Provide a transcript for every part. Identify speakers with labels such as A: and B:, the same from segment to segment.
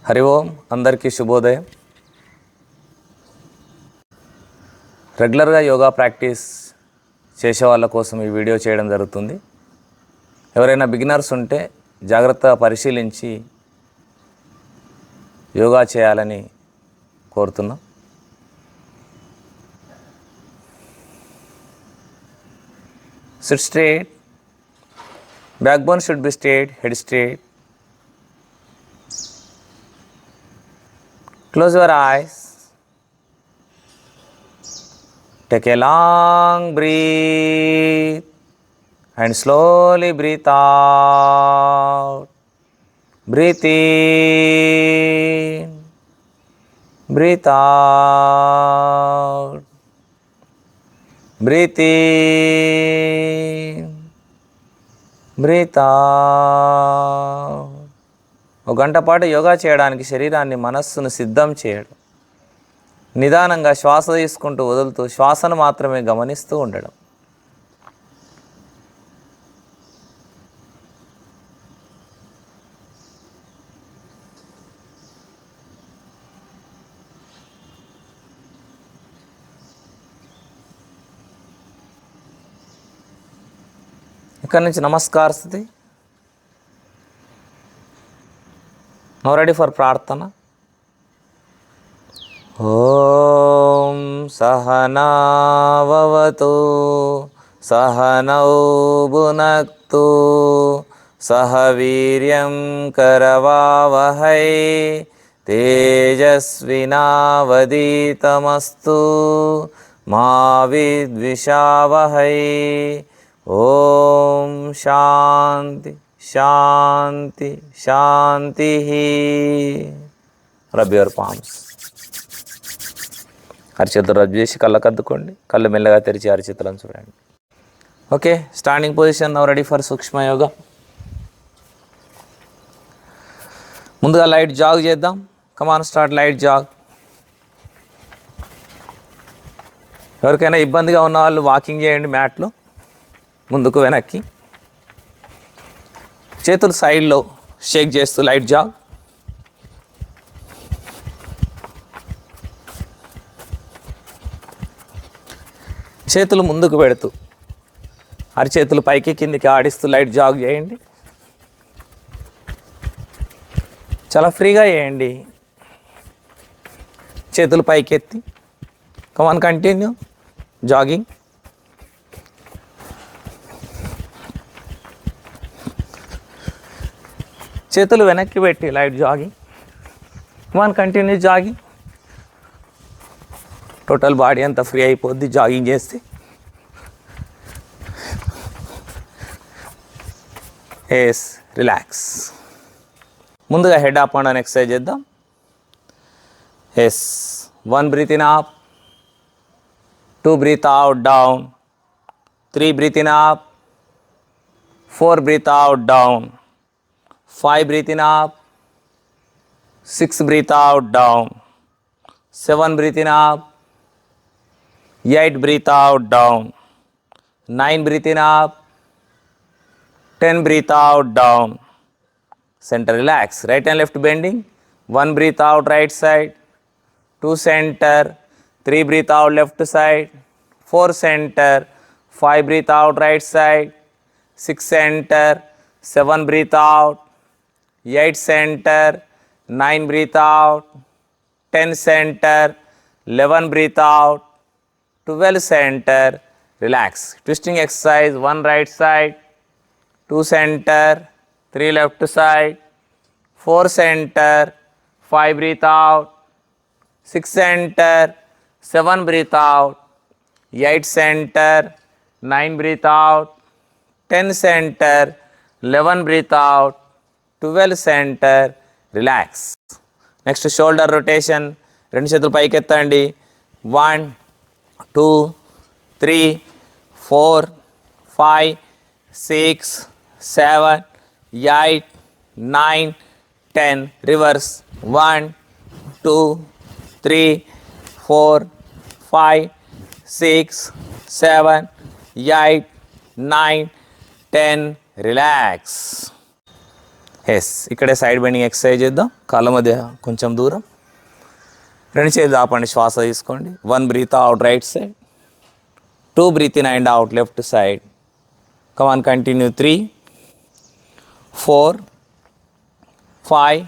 A: హరి ఓం, అందరికీ శుభోదయం. రెగ్యులర్గా యోగా ప్రాక్టీస్ చేసే వాళ్ళ కోసం ఈ వీడియో చేయడం జరుగుతుంది. ఎవరైనా బిగినర్స్ ఉంటే జాగ్రత్తగా పరిశీలించి యోగా చేయాలని కోరుతున్నాం. Sit straight, backbone should be straight, head straight. Close your eyes. Take a long breath and slowly breathe out. Breathe in, breathe out. Breathe in, breathe out. ఒక గంట పాటు యోగా చేయడానికి శరీరాన్ని, మనస్సును సిద్ధం చేయడం, నిదానంగా శ్వాస తీసుకుంటూ వదులుతూ శ్వాసను మాత్రమే గమనిస్తూ ఉండడం. ఇక్కడ నుంచి నమస్కార స్థితి. నౌ రెడీ ఫర్ ప్రార్థన. ఓం సహనావవతు సహనౌ భునక్తు సహ వీర్యం కరవావహై తేజస్వినావదీతమస్తు మా విద్విషావహై. ఓం శాంతి శాంతి శాంతి. Rub your palms. అరిచేతులు రబ్ చేసి కళ్ళకద్దుకోండి. కళ్ళు మెల్లగా తెరిచి అరిచేతులను చూడండి. Okay, standing position. Now ready for సూక్ష్మ యోగా. ముందుగా లైట్ జాగ్ చేద్దాం. Come on start light jog. ఎవరికైనా ఇబ్బందిగా ఉన్న వాళ్ళు వాకింగ్ చేయండి మ్యాట్లో, ముందుకు వెనక్కి. చేతులు సైడ్లో షేక్ చేస్తూ లైట్ జాగ్. చేతులు ముందుకు పెడుతూ అరిచేతులు పైకి కిందికి ఆడిస్తూ లైట్ జాగ్ చేయండి. చాలా ఫ్రీగా చేయండి. చేతులు పైకి ఎత్తి కమాన్ కంటిన్యూ జాగింగ్. చేతులు వెనక్కి పెట్టి light jogging. Come on continue jogging. Total body అంతా ఫ్రీ అయిపోద్ది జాగింగ్ చేస్తే. Yes, relax. ముందుగా head up and down exercise చేద్దాం. Yes, 1 breathe in up, 2 breathe out down, 3 breathe in up, 4 breathe out down, 5 breathe in up, 6 breathe out down, 7 breathe in up, 8 breathe out down, 9 breathe in up, 10 breathe out down. Center relax. Right and left bending. 1 breathe out right side, 2 center, 3 breathe out left side, 4 center, 5 breathe out right side, 6 center, 7 breathe out, 8 center, 9 breathe out, 10 center, 11 breathe out, 12 center, relax. Twisting exercise. 1 right side, 2 center, 3 left side, 4 center, 5 breathe out, 6 center, 7 breathe out, 8 center, 9 breathe out, 10 center, 11 breathe out, 12 center, relax. Next shoulder rotation. 2 చేతులు పైకి ఎత్తండి. 1 2 3 4 5 6 7 8 9 10. Reverse. 1 2 3 4 5 6 7 8 9 10. Relax. Yes, ఇక్కడే side bending exercise చేద్దాం. కాళ్ళ మధ్య కొంచెం దూరం, రెండు చేతులు ఆపండి, శ్వాస తీసుకోండి. 1 breathe out right side, 2 breathe in and out left side. Come on, continue. 3, 4, 5,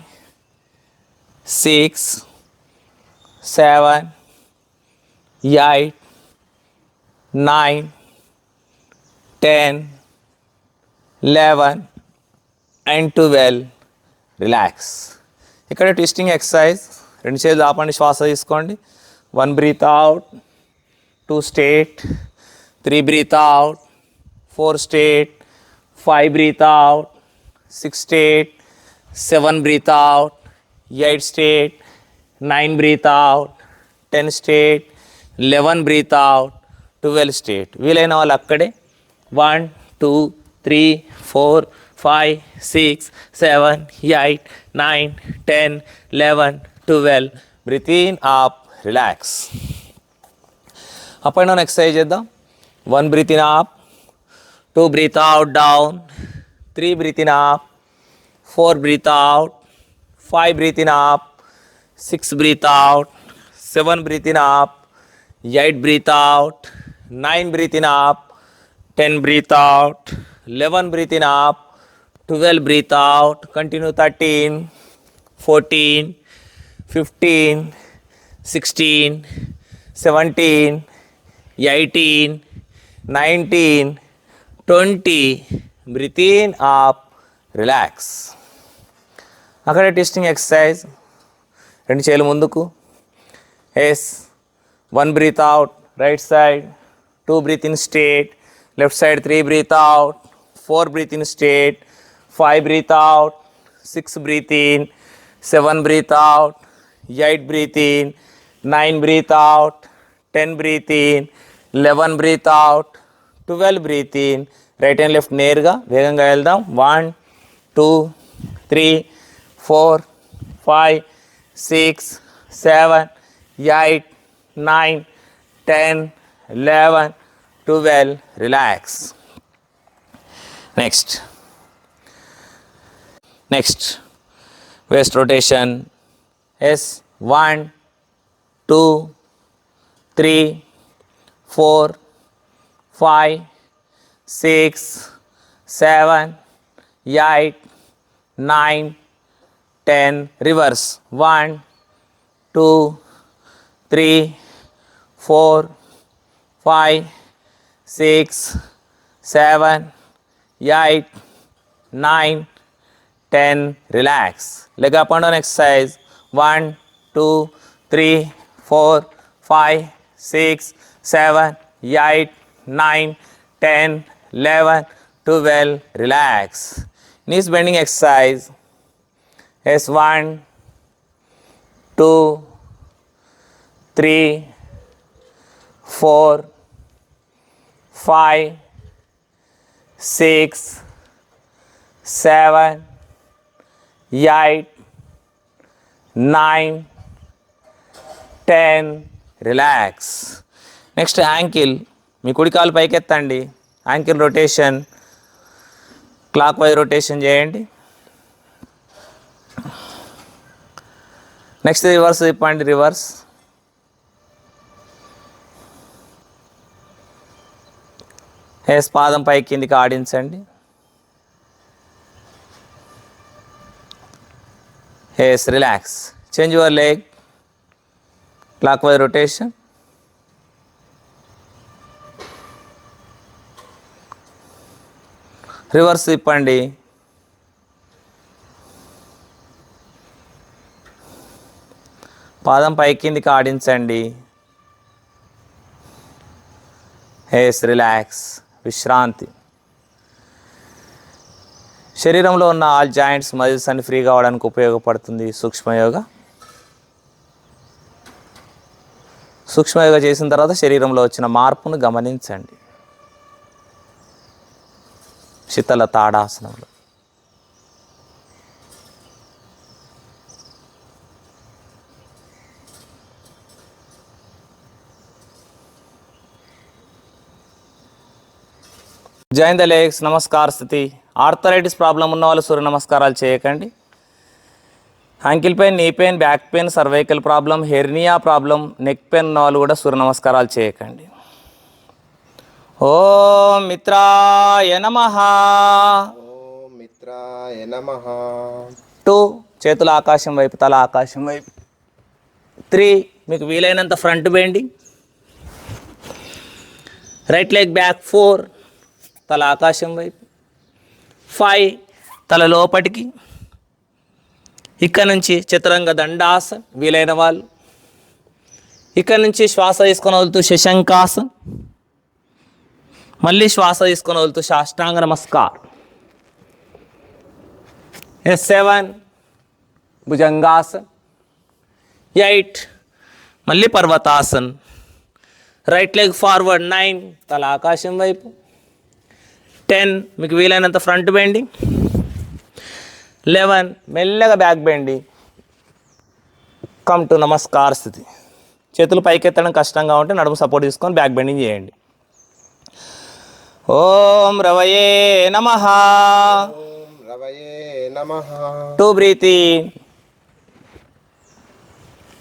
A: 6, 7, 8, 9, 10, 11 and 12. Relax. ఇక్కడ ట్విస్టింగ్ ఎక్సర్సైజ్. రెండు చేతులు ఆపండి, శ్వాస తీసుకోండి. 1 breathe out, 2 straight, 3 breathe out, 4 straight, 5 breathe out, 6 straight, 7 breathe out, 8 straight, 9 breathe out, 10 straight, 11 breathe out, 12 straight. వీలైన వాళ్ళు అక్కడే 1, 2, 3, 4, 5, 6, 7, 8, 9, 10, 11, 12. Breathe in, up, relax. Up and down exercise చేద్దాం. 1 breathe in up, 2 breathe out down, 3 breathe in up, 4 breathe out, 5 breathe in up, 6 breathe out, 7 breathe in up, 8 breathe out, 9 breathe in up, 10 breathe out, 11 breathe in up, 12 breathe out, continue. 13, 14, 15, 16, 17, 18, 19, 20. Breathe in, up, relax. అక్కడ twisting exercise. రెండు చేతులు ముందుకు. Yes. 1 breathe out right side, 2 breathe in straight left side, 3 breathe out, 4 breathe in straight, 5 breathe out, 6 breathe in, 7 breathe out, 8 breathe in, 9 breathe out, 10 breathe in, 11 breathe out, 12 breathe in. Right and left నేరుగా వేగంగా వెళ్దాం. 1, 2, 3, 4, 5, 6, 7, 8, 9, 10, 11, 12. Relax. Next waist rotation. Yes. 1, 2, 3, 4, 5, 6, 7, 8, 9, 10. Reverse. 1, 2, 3, 4, 5, 6, 7, 8, 9, 10. Relax. Leg up and down exercise. 1, 2, 3, 4, 5, 6, 7, 8, 9, 10, 11, 12. Relax. knees bending exercise. Yes. 1, 2, 3, 4, 5, 6, 7, 8, 9, 10. Relax. Next ankle. మీ కుడి కాలు పైకెత్తండి. Ankle rotation, clockwise rotation చేయండి. Next reverse తిప్పండి. Reverse. Yes. పాదం పై కిందికి ఆడించండి. Yes. Relax. Change your leg. Clockwise rotation. Reverse తిప్పండి. పాదం పై కిందికి ఆడించండి. ఎస్. రిలాక్స్. విశ్రాంతి. శరీరంలో ఉన్న ఆల్ జాయింట్స్ మజిల్స్ అన్ని ఫ్రీ కావడానికి ఉపయోగపడుతుంది సూక్ష్మయోగ. సూక్ష్మయోగ చేసిన తర్వాత శరీరంలో వచ్చిన మార్పును గమనించండి. శీతల తాడాసనంలో. Join the legs, namaskar sthiti. Arthritis problem ఉన్న వాళ్ళు సూర్య నమస్కారాలు చేయకండి. Ankle pain, knee pain, back pain, cervical problem, hernia problem, neck pain ఉన్న వాళ్ళు కూడా సూర్య నమస్కారాలు చేయకండి. ఓం మిత్రాయ నమః.
B: ఓం మిత్రాయ నమః.
A: 2 చేతుల ఆకాశం వైపు, తల ఆకాశం వైపు. 3 మీకు వీలైనంత front bending. Right leg back. 4 తల ఆకాశం వైపు. 5 తల లోపటికి. ఇక్కడ నుంచి చతురంగ దండాసన్ వీలైన వాళ్ళు. ఇక్కడ నుంచి శ్వాస తీసుకొని వదులుతూ శశంకాసన్. మళ్ళీ శ్వాస తీసుకొని వదులుతూ సాష్టాంగ నమస్కార్. 7 భుజంగాసన్. 8 మళ్ళీ పర్వతాసన్. Right leg forward. 9 తల ఆకాశం వైపు. 10 మీకు వీలైనంత ఫ్రంట్ బెండింగ్. 11 మెల్లగా back bending. Come to namaskar స్థితి. చేతులు పైకెత్తడం కష్టంగా ఉంటే నడుము సపోర్ట్ తీసుకొని బ్యాక్ బెండింగ్ చేయండి. ఓం రవయే నమః.
B: ఓం రవయే నమః.
A: 2 breathe in.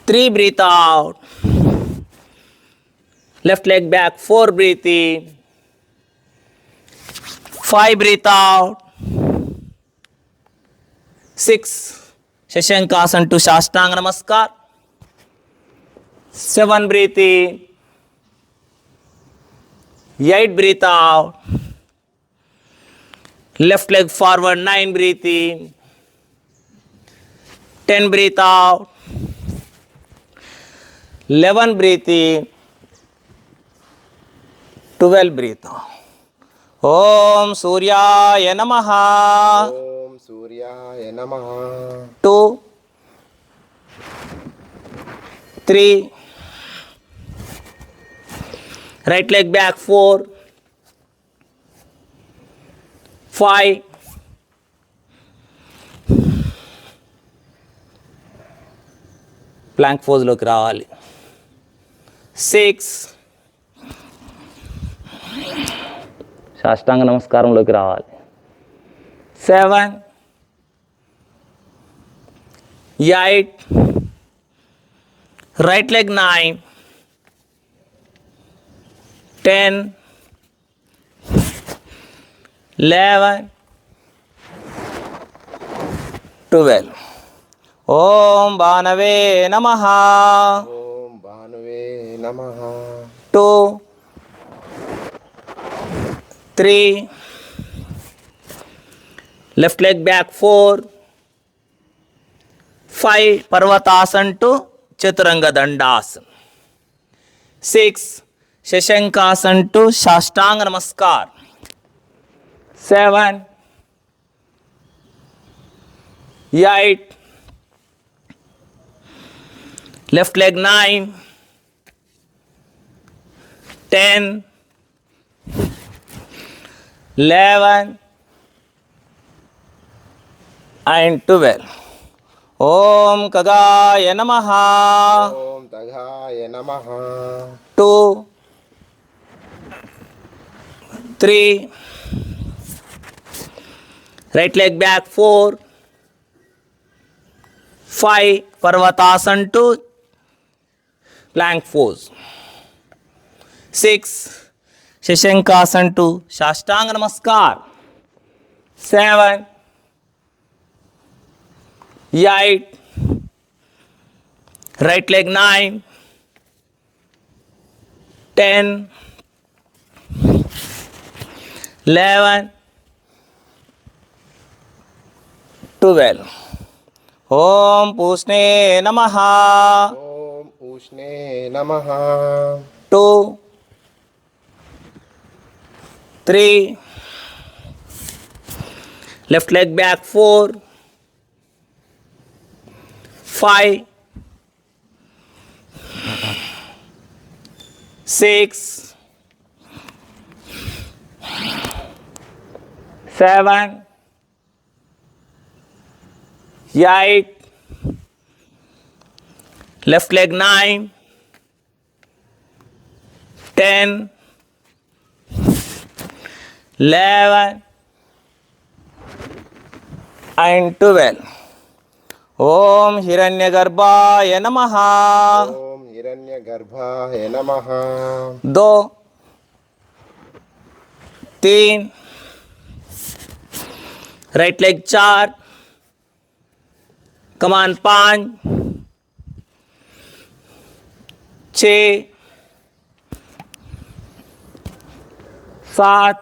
A: 3 breathe out. Left leg back. 4 breathe in. 5 breathe out. 6 Shashankasan to Sashtang Namaskar. 7 breathe in. 8 breathe out. Left leg forward. 9 breathe in. 10 breathe out. 11 breathe in. 12 breathe out. ఓం సూర్యాయ నమః.
B: ఓం సూర్యాయ నమః.
A: 2 3 రైట్ లెగ్ బ్యాక్. 4 5 ప్లాంక్ పోజ్లోకి రావాలి. 6 సాష్టాంగ నమస్కారంలోకి రావాలి. 7 8 రైట్ లెగ్. 9 10 11 12 ఓం భానవే నమః.
B: ఓం భానువే నమః.
A: 2 3 left leg back. 4 5 Parvatasan to Chaturanga Dandasan. 6 Shashankasan to Sashtang Namaskar. 7 8 left leg. 9 10 11 and 12 ఓం ఖగాయ నమః.
B: ఓం తఘాయ నమః.
A: 2 3 right leg back. 4 5 Parvatasan to plank pose. 6 Shashankasan to Sashtang Namaskar. 7 8 right leg. 9 10 11 12 ఓం పూష్ణే నమః.
B: ఓం ఊష్ణే నమః.
A: 2 3 left leg back. 4 5 6 7 8 left leg 9 10 11 and 12. Om Hiranyagarbhaya Namaha.
B: Om Hiranyagarbhaya Namaha.
A: 2, 3, right leg 4, come on 5, 6, 7,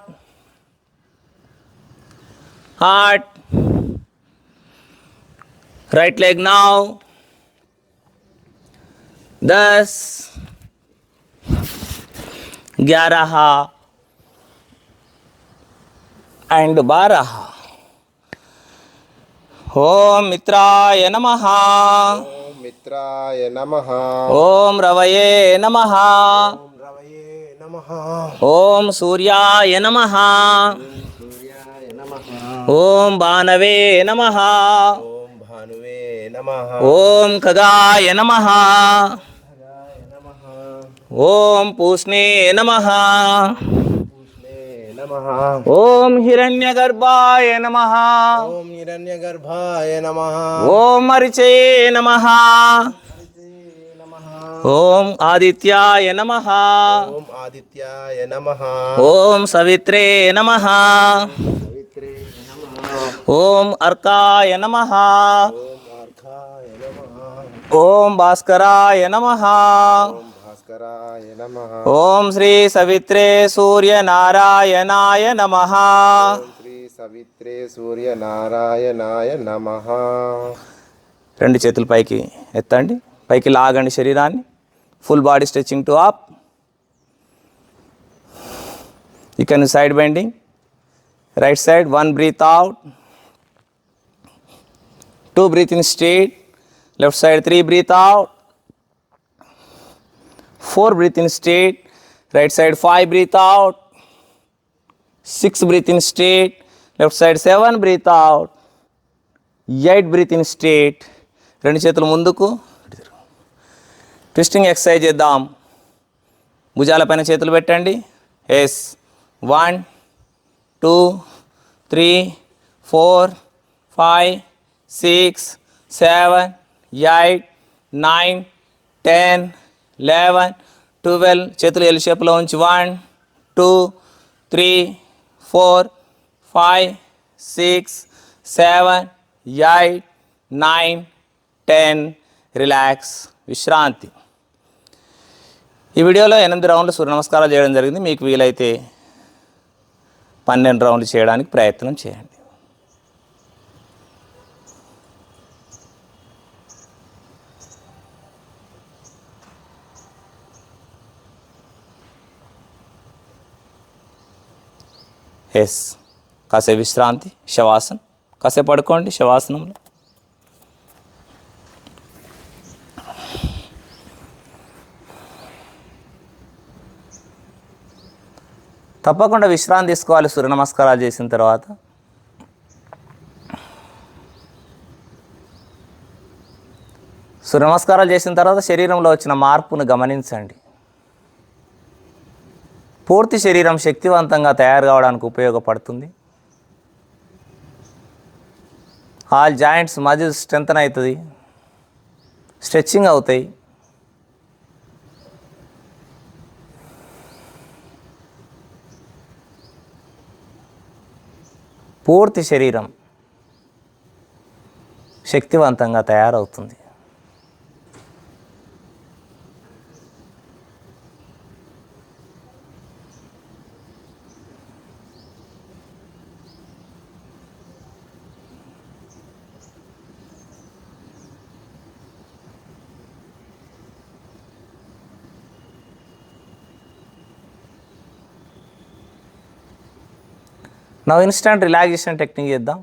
A: 8, right leg now, 10, 11 and 12. Om Mitraya Namaha.
B: Om Mitraya Namaha.
A: Om Ravaye Namaha.
B: Om Ravaye Namaha.
A: Om Suryaya Namaha.
B: Om Suryaya Namaha.
A: Om Bhanave Namaha.
B: Om Bhanuve Namaha.
A: Om Khagaya Namaha.
B: Khagaya Namaha.
A: Om Pushne Namaha.
B: Pushne Namaha.
A: Om Hiranyagarbhaya Namaha.
B: Om Hiranyagarbhaya Namaha.
A: Om Mariche Namaha. Om Adityaya Namaha.
B: Om Adityaya Namaha.
A: Om Savitre Namaha.
B: Savitre Namaha.
A: Om Arkaya Namaha.
B: Om Arkhaya Namaha.
A: Om Bhaskaraya Namaha.
B: Om Bhaskaraya Namaha.
A: Om Sri Savitre Surya Narayanaya Namaha.
B: Om Sri Savitre Surya Narayanaya Namaha.
A: రెండు చేతులు పైకి ఎత్తండి, పైకి లాగండి శరీరాన్ని. Full body stretching to up. ఇక్కడ side bending. Right side 1 breathe out, 2 breathe in straight. Left side 3 breathe out, 4 breathe in straight. Right side 5 breathe out, 6 breathe in straight. Left side 7 breathe out, 8 breathe in straight. రెండు చేతులు ముందుకు. Twisting exercise చేద్దాం. భుజాలపైన చేతులు పెట్టండి. Yes 1 2 3 4 5 6 7 8 9 10 11 12. చేతులు L షేప్లో ఉంచి 1 2 3 4 5 6 7 8 9 10. Relax, విశ్రాంతి. ఈ వీడియోలో 8 రౌండ్లు సూర్య నమస్కారాలు చేయడం జరిగింది. మీకు వీలైతే 12 రౌండ్లు చేయడానికి ప్రయత్నం చేయండి. ఎస్, కాసేపు విశ్రాంతి, శవాసనం. కాసేపు పడుకోండి శవాసనంలో. తప్పకుండా విశ్రాంతి తీసుకోవాలి సూర్య నమస్కారాలు చేసిన తర్వాత. సూర్య నమస్కారాలు చేసిన తర్వాత శరీరంలో వచ్చిన మార్పును గమనించండి. పూర్తి శరీరం శక్తివంతంగా తయారు కావడానికి ఉపయోగపడుతుంది. ఆల్ జాయింట్స్ మజిల్స్ స్ట్రెంథన్ అవుతుంది, స్ట్రెచ్చింగ్ అవుతాయి. పూర్తి శరీరం శక్తివంతంగా తయారవుతుంది. నా ఇన్స్టంట్ రిలాక్సేషన్ టెక్నిక్ చేద్దాం.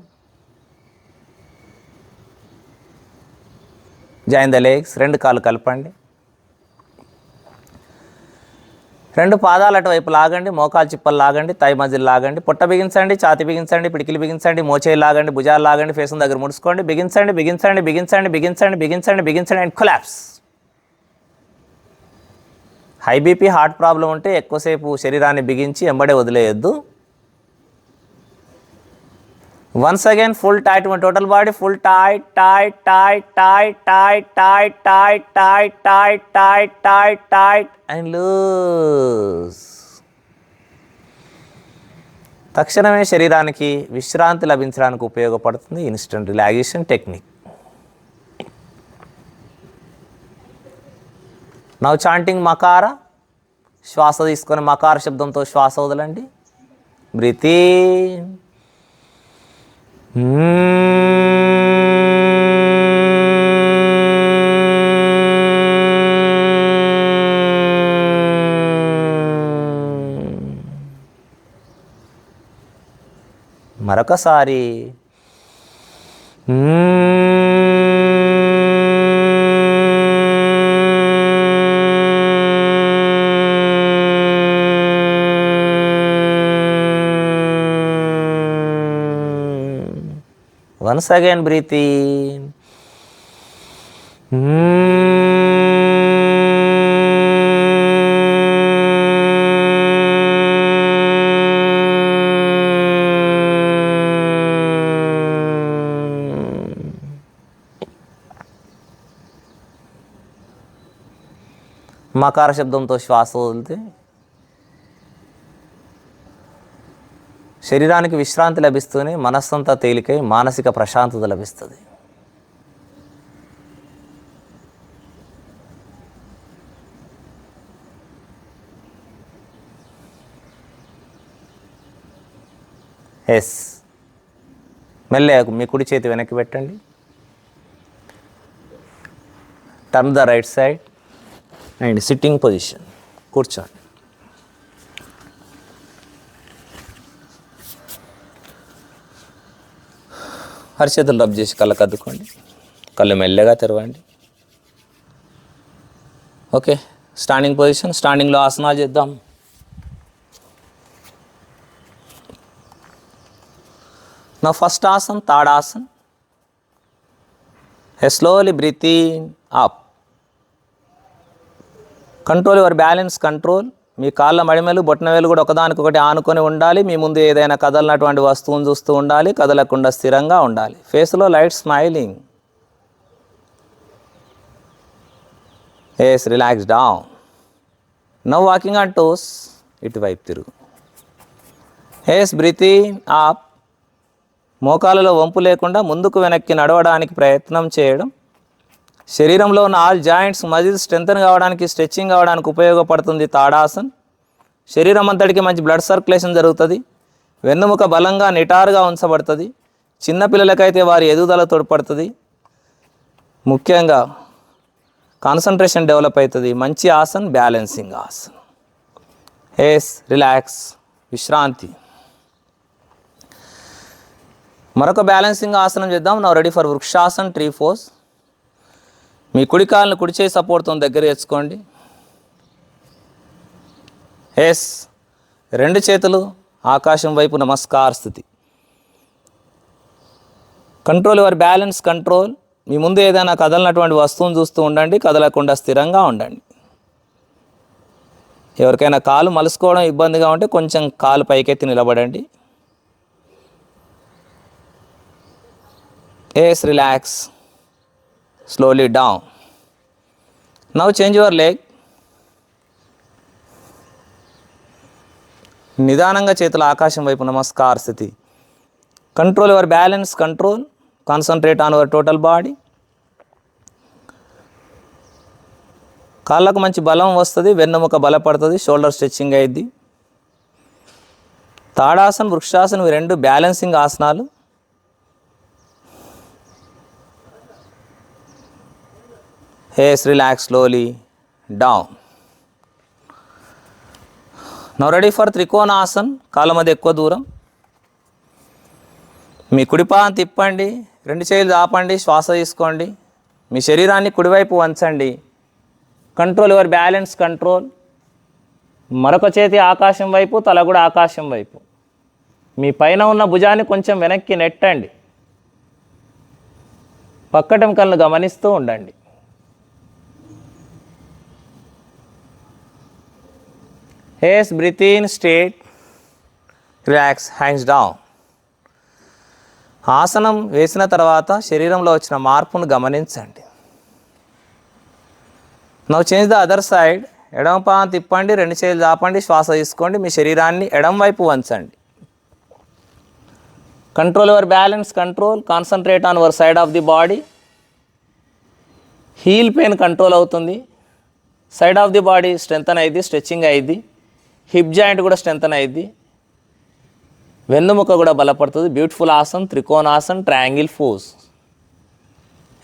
A: Join the legs. 2 కాళ్ళు కలపండి. 2 పాదాలు అటువైపు లాగండి. మోకాలు చిప్పలు లాగండి. తై మధ్యలో లాగండి. పొట్ట బిగించండి. ఛాతి బిగించండి. పిడికిలు బిగించండి. మోచేయి లాగండి. భుజాలు లాగండి. ఫేస్ దగ్గర ముడుచుకోండి. బిగించండి, బిగించండి, బిగించండి, బిగించండి, బిగించండి, బిగించండి and collapse. High BP, heart problem ఉంటే ఎక్కువసేపు శరీరాన్ని బిగించి ఎంబడే వదిలేయొద్దు. Once again, full tight, total body, full tight, tight, tight, tight, tight, tight, tight, tight, tight, tight, tight, tight, and loose. తక్షణమే శరీరానికి విశ్రాంతి లభించడానికి ఉపయోగపడుతుంది instant relaxation technique. Now chanting మకార. శ్వాస తీసుకొని మకార శబ్దంతో శ్వాస వదలండి. Breathe in. మరొకసారి. Once again, breathe in. మకార శబ్దంతో శ్వాస వదిలితే శరీరానికి విశ్రాంతి లభిస్తూనే మనస్సంతా తేలికై మానసిక ప్రశాంతత లభిస్తుంది. ఎస్. మెల్లగా మీ కుడి చేతి వెనక్కి పెట్టండి. Turn the right side and sitting position. కూర్చోండి. అరచేతులు రబ్ చేసి కళ్ళకు అద్దుకోండి. కళ్ళు మెల్లగా తెరవండి. Okay, standing position. స్టాండింగ్లో ఆసనాలు చేద్దాం. నా ఫస్ట్ ఆసన్, తాడాసన్. Slowly breathe in, up. Control your balance, control. మీ కాళ్ళ మడిమెలు బొట్టనవేలు కూడా ఒకదానికొకటి ఆనుకొని ఉండాలి. మీ ముందు ఏదైనా కదలనటువంటి వస్తువును చూస్తూ ఉండాలి. కదలకుండా స్థిరంగా ఉండాలి. ఫేస్లో light smiling. Yes, relax down. Now walking on toes. ఇటువైపు తిరుగు. Yes, breathe in, up. మోకాలలో వంపు లేకుండా ముందుకు వెనక్కి నడవడానికి ప్రయత్నం చేయడం శరీరంలో ఉన్న ఆల్ జాయింట్స్ మజిల్స్ స్ట్రెంథన్ కావడానికి, స్ట్రెచ్చింగ్ కావడానికి ఉపయోగపడుతుంది తాడాసన్. శరీరం అంతటికి మంచి బ్లడ్ సర్క్యులేషన్ జరుగుతుంది. వెన్నుముక బలంగా నిటారుగా ఉంచబడుతుంది. చిన్నపిల్లలకైతే వారి ఎదుగుదల తోడ్పడుతుంది. ముఖ్యంగా కాన్సన్ట్రేషన్ డెవలప్ అవుతుంది. మంచి ఆసన్, బ్యాలెన్సింగ్ ఆసన్. ఎస్, రిలాక్స్, విశ్రాంతి. మరొక బ్యాలెన్సింగ్ ఆసనం చేద్దాం. Now ready for Vrikshasan, tree pose. మీ కుడి కాళ్ళను కుడి చేయి సపోర్ట్తో దగ్గర తెచ్చుకోండి. ఎస్, రెండు చేతులు ఆకాశం వైపు నమస్కార స్థితి. Control your balance, control. మీ ముందు ఏదైనా కదలనటువంటి వస్తువును చూస్తూ ఉండండి. కదలకుండా స్థిరంగా ఉండండి. ఎవరికైనా కాలు మలుసుకోవడం ఇబ్బందిగా ఉంటే కొంచెం కాలు పైకెత్తి నిలబడండి. Yes, relax. Slowly down. Now change your leg. నిదానంగా చేతుల ఆకాశం వైపు నమస్కార స్థితి. Control your balance, control. Concentrate on your total body. కాళ్ళకు మంచి బలం వస్తుంది. వెన్నుముక బలపడుతుంది. షోల్డర్ స్ట్రెచ్చింగ్ అయ్యిద్ది. తాడాసన్, వృక్షాసన్ ఇవి రెండు బ్యాలెన్సింగ్ ఆసనాలు. Yes, relax slowly down. Now ready for trikonasan. కాళ్ళ మధ్య ఎక్కువ దూరం. మీ కుడిపాదం తిప్పండి. రెండు చేతులు ఆపండి. శ్వాస తీసుకోండి. మీ శరీరాన్ని కుడివైపు వంచండి. Control your balance, control. మరొక చేతి ఆకాశం వైపు, తల కూడా ఆకాశం వైపు. మీ పైన ఉన్న భుజాన్ని కొంచెం వెనక్కి నెట్టండి. పక్కటెంకలను గమనిస్తూ ఉండండి. Yes, breathe in, straight, relax, hands down. ఆసనం వేసిన తర్వాత శరీరంలో వచ్చిన మార్పును గమనించండి. Now change the other side. ఎడమ పాదం తిప్పండి, 2 చేతులు చాపండి, శ్వాస తీసుకోండి, మీ శరీరాన్ని ఎడమ వైపు వంచండి. Control your balance, control, concentrate on your side of the body. Heel pain control అవుతుంది, side of the body strengthen అయ్యిద్ది, స్ట్రెచ్చింగ్ అయ్యిద్ది, హిప్ జాయింట్ కూడా స్ట్రెంగ్తన్ అయ్యిద్ది, వెన్నుముక కూడా బలపడుతుంది. బ్యూటిఫుల్ ఆసన్, Trikonasan, triangle pose.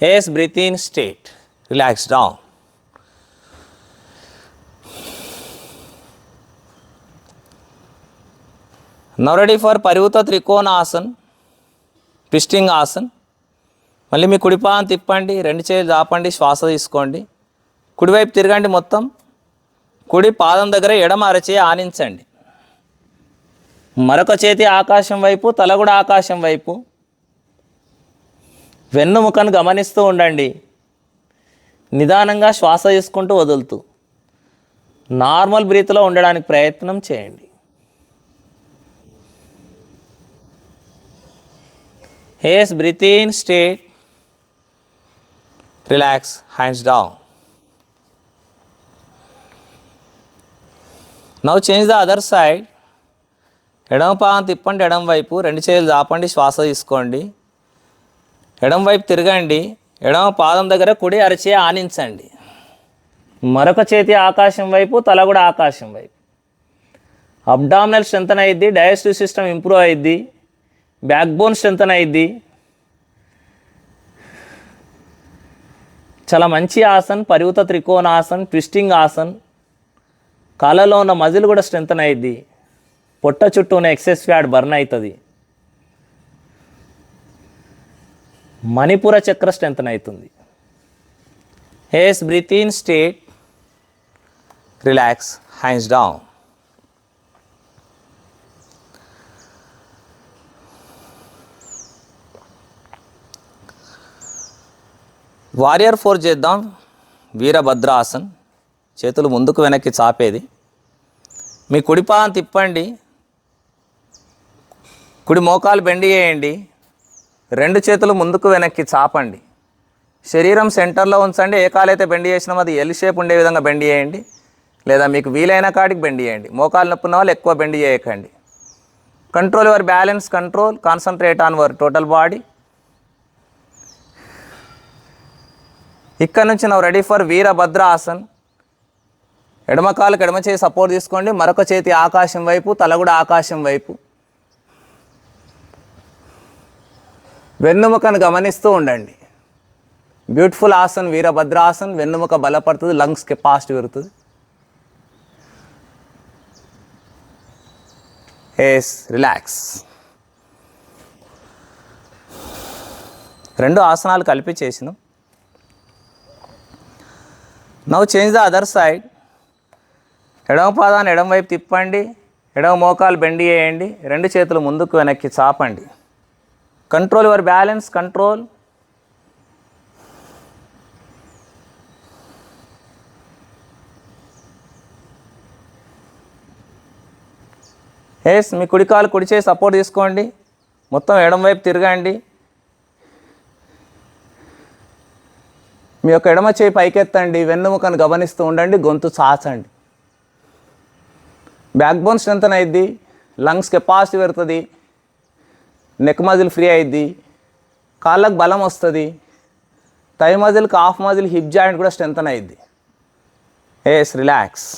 A: Yes, breathe in, straight, relax down. Now ready for Parivrita Trikonasan, twisting ఆసన్. మళ్ళీ మీ కుడి పాదం తిప్పండి, 2 చేతులు చాపండి, శ్వాస తీసుకోండి, కుడివైపు తిరగండి. మొత్తం కుడి పాదం దగ్గర ఎడమ అరచేయి ఆనించండి. మరొక చేతి ఆకాశం వైపు, తల కూడా ఆకాశం వైపు. వెన్నుముకను గమనిస్తూ ఉండండి. నిదానంగా శ్వాస తీసుకుంటూ వదులుతూ నార్మల్ బ్రీత్లో ఉండడానికి ప్రయత్నం చేయండి. Yes, breathe in, straight, relax, hands down. Now change the other side. ఎడమ పాదం తిప్పండి, ఎడమ వైపు, 2 చేతులు చాపండి, శ్వాస తీసుకోండి, ఎడమ వైపు తిరగండి, ఎడమ పాదం దగ్గర కుడి అరచేయి ఆనించండి. మరొక చేతి ఆకాశం వైపు, తల కూడా ఆకాశం వైపు. అబ్డామినల్ స్ట్రెంగ్తన్ అయ్యిద్ది, డైజెస్టివ్ సిస్టమ్ ఇంప్రూవ్ అయ్యిద్ది, బ్యాక్ బోన్ స్ట్రెంగ్తన్ అయ్యిద్ది. చాలా మంచి ఆసన్, పరివృత త్రికోణాసన్, ట్విస్టింగ్ ఆసన్. కాళ్ళలో ఉన్న మజిల్ కూడా స్ట్రెంగ్తన్ అయ్యిద్ది, పొట్ట చుట్టూ ఉన్న ఎక్సెస్ ఫ్యాట్ బర్న్ అవుతుంది, మణిపుర చక్ర స్ట్రెంగ్తన్ అవుతుంది. Yes, breathe in, straight, relax, hands down. Warrior 4 చేద్దాం. వీరభద్రాసన్. చేతులు ముందుకు వెనక్కి చాపేది. మీ కుడి పాదం తిప్పండి, కుడి మోకాలు బెండి చేయండి, 2 చేతులు ముందుకు వెనక్కి చాపండి, శరీరం సెంటర్లో ఉంచండి. ఏ కాలైతే బెండి చేసినామో అది ఎల్ షేప్ ఉండే విధంగా బెండి చేయండి, లేదా మీకు వీలైన కాడికి బెండి చేయండి. మోకాలు నొప్పి ఉన్న వాళ్ళు ఎక్కువ బెండి చేయకండి. Control your balance, control, concentrate on your total body. ఇక్కడ నుంచి నువ్వు రెడీ ఫర్ వీరభద్రాసన్. ఎడమ కాలుకి ఎడమ చేయి సపోర్ట్ తీసుకోండి, మరొక చేతి ఆకాశం వైపు, తల కూడా ఆకాశం వైపు. వెన్నుముకను గమనిస్తూ ఉండండి. బ్యూటిఫుల్ ఆసన్, వీరభద్రాసన్. వెన్నుముక బలపడుతుంది, లంగ్స్ కెపాసిటీ పెరుగుతుంది. Yes, relax. 2 ఆసనాలు కలిపి చేసినాం. Now change the other side. ఎడమ పాదాన్ని ఎడమ వైపు తిప్పండి, ఎడమ మోకాలు బెండి చేయండి, 2 చేతులు ముందుకు వెనక్కి చాపండి. Control your balance, control. Yes, మీ కుడి కాలు కుడి చేయి సపోర్ట్ తీసుకోండి, మొత్తం ఎడమ వైపు తిరగండి. మీ యొక్క ఎడమ చేయి పైకెత్తండి, వెన్నుముకను గమనిస్తూ ఉండండి, గొంతు చాచండి. బ్యాక్ బోన్ స్ట్రెంగ్తన్ అయ్యిద్ది, లంగ్స్ కెపాసిటీ పెరుగుతుంది, నెక్ మజిల్ ఫ్రీ అయ్యిద్ది, కాళ్ళకు బలం వస్తుంది, thigh muscle, calf muscle, hip joint కూడా స్ట్రెంగ్తన్ అయ్యిద్ది. Yes, relax.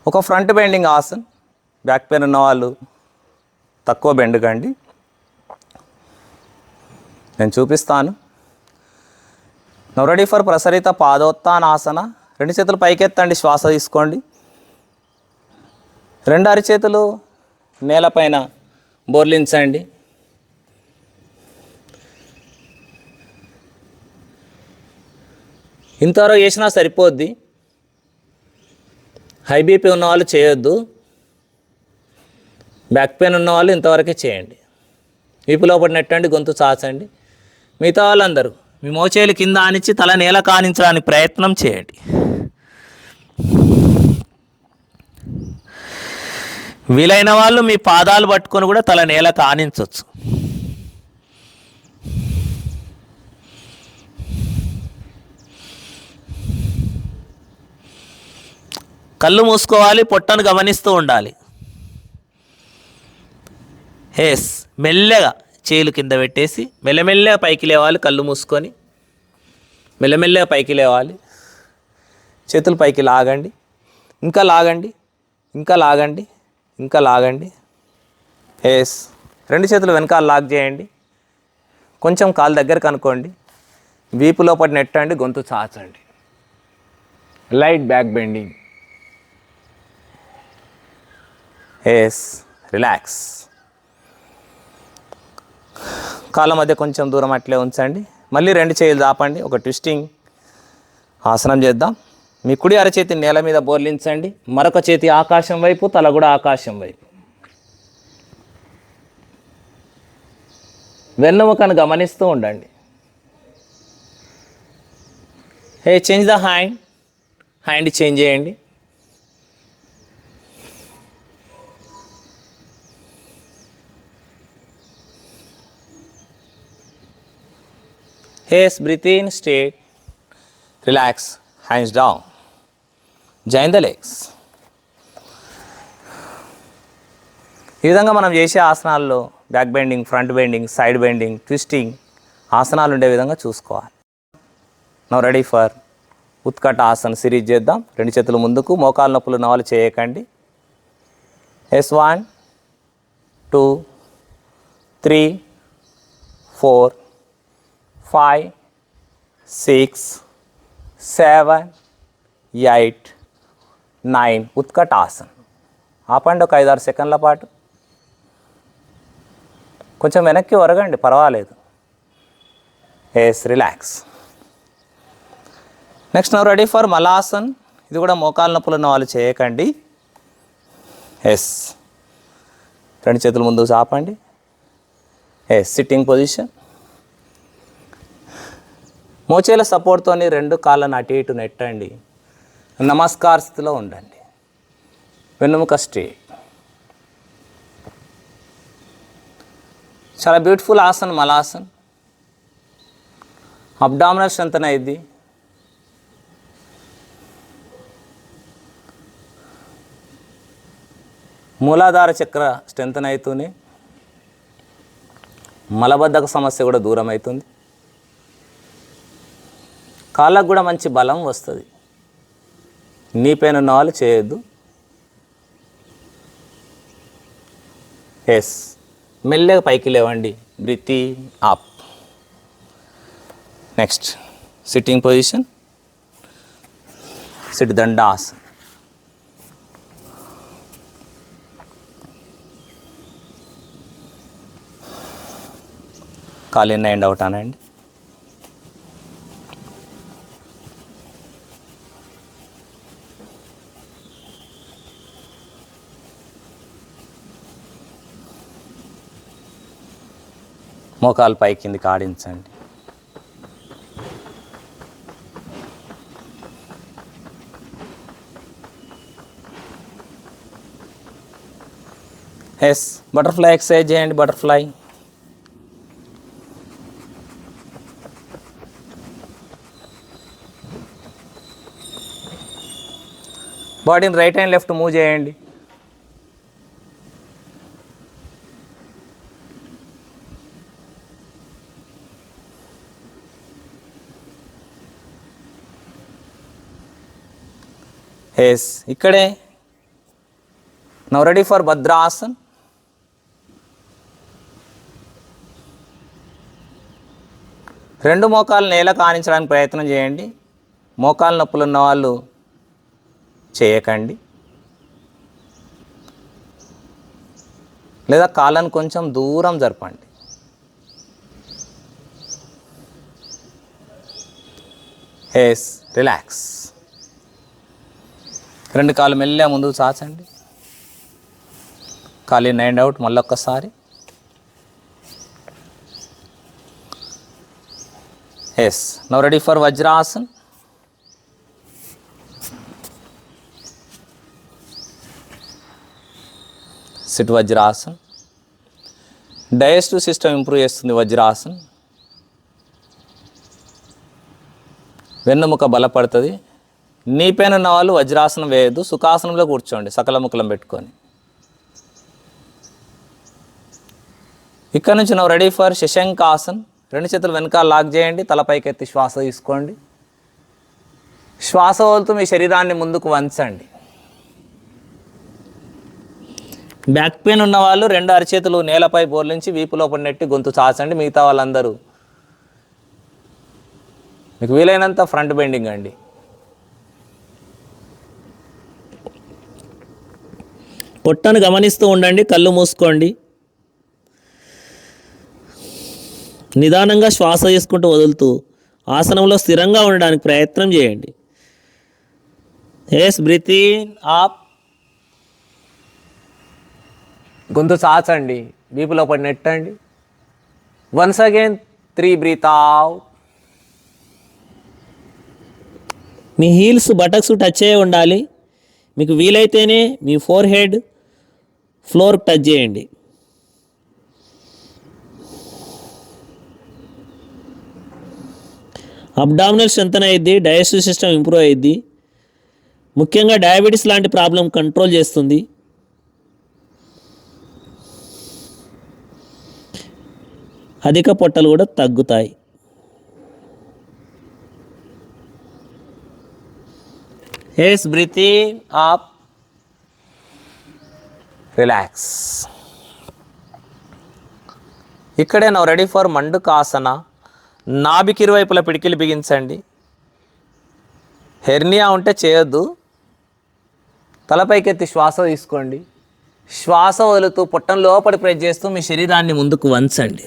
A: ఒక ఫ్రంట్ బెండింగ్ ఆసన్. బ్యాక్ పెయిన్ ఉన్న వాళ్ళు తక్కువ బెండ్ కండి, నేను చూపిస్తాను. Now ready for Prasarita Padottanasana. 2 చేతులు పైకెత్తండి, శ్వాస తీసుకోండి, 2 అరిచేతులు నేలపైన బోర్లించండి. ఇంతవరకు చేసినా సరిపోద్ది. హై బీపీ ఉన్నవాళ్ళు చేయొద్దు, బ్యాక్ పెయిన్ ఉన్నవాళ్ళు ఇంతవరకే చేయండి. వీపు లోపల నెట్టండి, గొంతు చాచండి, మిగతా వాళ్ళందరూ మీ మోచేలు కింద ఆనించి తల నేల కానించడానికి ప్రయత్నం చేయండి. వీలైన వాళ్ళు మీ పాదాలు పట్టుకొని కూడా తల నేల కానించవచ్చు. కళ్ళు మూసుకోవాలి, పొట్టను గమనిస్తూ ఉండాలి. ఎస్, మెల్లగా చేలు కింద పెట్టేసి మెల్లమెల్లగా పైకి లేవాలి. కళ్ళు మూసుకొని మెల్లమెల్లగా పైకి లేవాలి. చేతులు పైకి లాగండి, ఇంకా లాగండి, ఇంకా లాగండి, ఇంకా లాగండి. ఎస్, రెండు చేతులు వెనకాల లాక్ చేయండి. కొంచెం కాలు దగ్గరకు అనుకోండి. వీపు లోపల నెట్టండి, గొంతు చాచండి. Light back bending. Yes, relax. కాళ్ళ మధ్య కొంచెం దూరం అట్లే ఉంచండి. మళ్ళీ రెండు చేతులు దాపండి. ఒక ట్విస్టింగ్ ఆసనం చేద్దాం. మీ కుడి అరచేతి నేల మీద బోర్లించండి. మరొక చేతి ఆకాశం వైపు, తల కూడా ఆకాశం వైపు. వెన్నుముకను గమనిస్తూ ఉండండి. చేంజ్ ద హ్యాండ్ చేంజ్ చేయండి. Breathe in, straight, relax, hands down, join the legs. ఈ విధంగా మనం చేసే ఆసనాల్లో back bending, front bending, side bending, twisting ఆసనాలు ఉండే విధంగా చూసుకోవాలి. Now ready for Utkata asana series చేద్దాం. రెండు చేతులు ముందుకు, మోకాలు నొప్పులు నవలు చేయకండి. 1 2 3 4 5 6 7 8 9. ఉత్కట ఆసన. ఆపండి ఒక 5-6 సెకండ్ల పాటు. కొంచెం వెనక్కి ఒరగండి, పర్వాలేదు. Relax. Next now ready for Malasan. ఇది కూడా మోకాలు నొప్పులు ఉన్న వాళ్ళు చేయకండి. రెండు చేతులు ముందుకు చాపండి. Sitting position. మోచేల సపోర్ట్తో రెండు కాళ్ళను అటు ఇటు నెట్టండి. నమస్కార స్థితిలో ఉండండి. వెన్నుముక స్ట్రేట్. చాలా బ్యూటిఫుల్ ఆసన్ మలాసన్. అబ్డామినల్ స్ట్రెంత్ అయింది. మూలాధార చక్ర స్ట్రెంత్ అవుతూనే మలబద్ధక సమస్య కూడా దూరం అవుతుంది. కాళ్ళకు కూడా మంచి బలం వస్తుంది. నీ పైన ఉన్న వాళ్ళు చేయొద్దు. మెల్లగా పైకి లేవండి. Breathing up. Next sitting position. Sit Dandasan. కాలు ఇన్ అండ్ అవుట్ అనండి. మోకాలు పై కిందికి ఆడించండి. బటర్ఫ్లై ఎక్సర్సైజ్ చేయండి. బటర్ఫ్లై. బాడీని రైట్ అండ్ లెఫ్ట్ మూవ్ చేయండి. ఇక్కడే నౌ రెడీ ఫర్ భద్రాసన్. రెండు మోకాలు నేల కానించడానికి ప్రయత్నం చేయండి. మోకాలు నొప్పులు ఉన్న వాళ్ళు చేయకండి. లేదా కాళ్ళను కొంచెం దూరం జరపండి. రిలాక్స్. రెండు కాళ్ళు మెల్లగా ముందుకు చాచండి. కాలు ఇన్ అండ్ అవుట్. మళ్ళొక్కసారి Yes. Now ready for Vajrasana. Sit Vajrasana. Digestive system improve చేస్తుంది వజ్రాసన్. వెన్నుముక బలపడుతుంది. నీ పైన ఉన్న వాళ్ళు వజ్రాసనం వేయద్దు, సుఖాసనంలో కూర్చోండి సకల ముఖలం పెట్టుకొని. ఇక్కడ నుంచి నువ్వు రెడీ ఫర్ శశంకాసన్. రెండు చేతులు వెనకాల లాక్ చేయండి, తలపైకి ఎత్తి శ్వాస తీసుకోండి. శ్వాస వదులుతూ మీ శరీరాన్ని ముందుకు వంచండి. బ్యాక్ పెయిన్ ఉన్న వాళ్ళు రెండు అరచేతులు నేలపై బోర్లించి వీపు లోపల నెట్టి గొంతు చాచండి. మిగతా వాళ్ళందరూ మీకు వీలైనంత ఫ్రంట్ బెండింగ్ అండి. పొట్టను గమనిస్తూ ఉండండి, కళ్ళు మూసుకోండి. నిదానంగా శ్వాస తీసుకుంటూ వదులుతూ ఆసనంలో స్థిరంగా ఉండడానికి ప్రయత్నం చేయండి. Yes, breathe in up. గొంతు చాచండి, వీపు లోపల నెట్టండి. Once again 3 breathe out. మీ హీల్స్ బటక్స్ టచ్ అయ్యి ఉండాలి. మీకు వీలైతేనే మీ ఫోర్ హెడ్ ఫ్లోర్ టచ్ చేయండి. అబ్డామినల్ స్ట్రెంథన్ అయ్యిద్ది, డైజెస్టివ్ సిస్టమ్ ఇంప్రూవ్ అయ్యిద్ది. ముఖ్యంగా డయాబెటీస్ లాంటి ప్రాబ్లం కంట్రోల్ చేస్తుంది. అధిక పొట్టలు కూడా తగ్గుతాయి. Yes, breathe in up, relax. ఇక్కడే నువ్వు రెడీ ఫర్ మండుకాసన. నాభికి ఇరువైపుల పిడికిలు బిగించండి. హెర్నియా ఉంటే చేయొద్దు. తలపైకెత్తి శ్వాస తీసుకోండి. శ్వాస వదులుతూ పొట్టం లోపలి ప్రెస్ చేస్తూ మీ శరీరాన్ని ముందుకు వంచండి.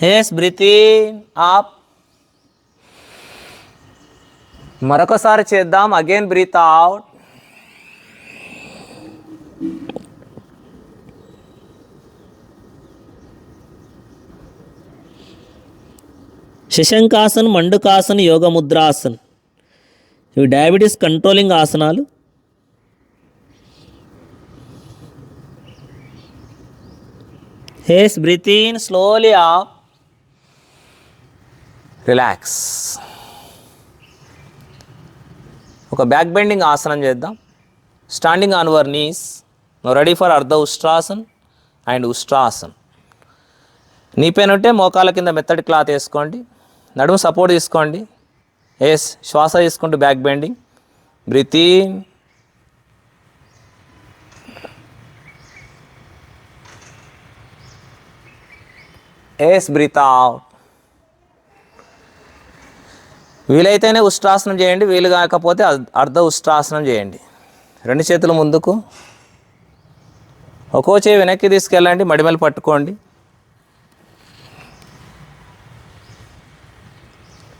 A: Yes, breathe in up. మరొకసారి చేద్దాం. Again breathe out. Shashankasan, mandukasan, yoga mudrasan ఇవి డయాబెటీస్ కంట్రోలింగ్ ఆసనాలు. Yes, breathe in slowly up, relax. ఒక బ్యాక్ బెండింగ్ ఆసనం చేద్దాం. Standing on your knees. Now ready for ardha ushtrasan and ఉష్ట్రాసన్. నీ పైన ఉంటే మోకాల కింద మెత్తటి క్లాత్ వేసుకోండి, నడుము సపోర్ట్ తీసుకోండి. ఎస్, శ్వాస తీసుకుంటూ back bending. Breathe in, yes, breathe out. వీలైతేనే ఉష్ట్రాసనం చేయండి, వీలు కాకపోతే అర్ధ ఉష్ట్రాసనం చేయండి. రెండు చేతులు ముందుకు, ఒక్కో చేయి వెనక్కి తీసుకెళ్ళండి, మడిమలు పట్టుకోండి.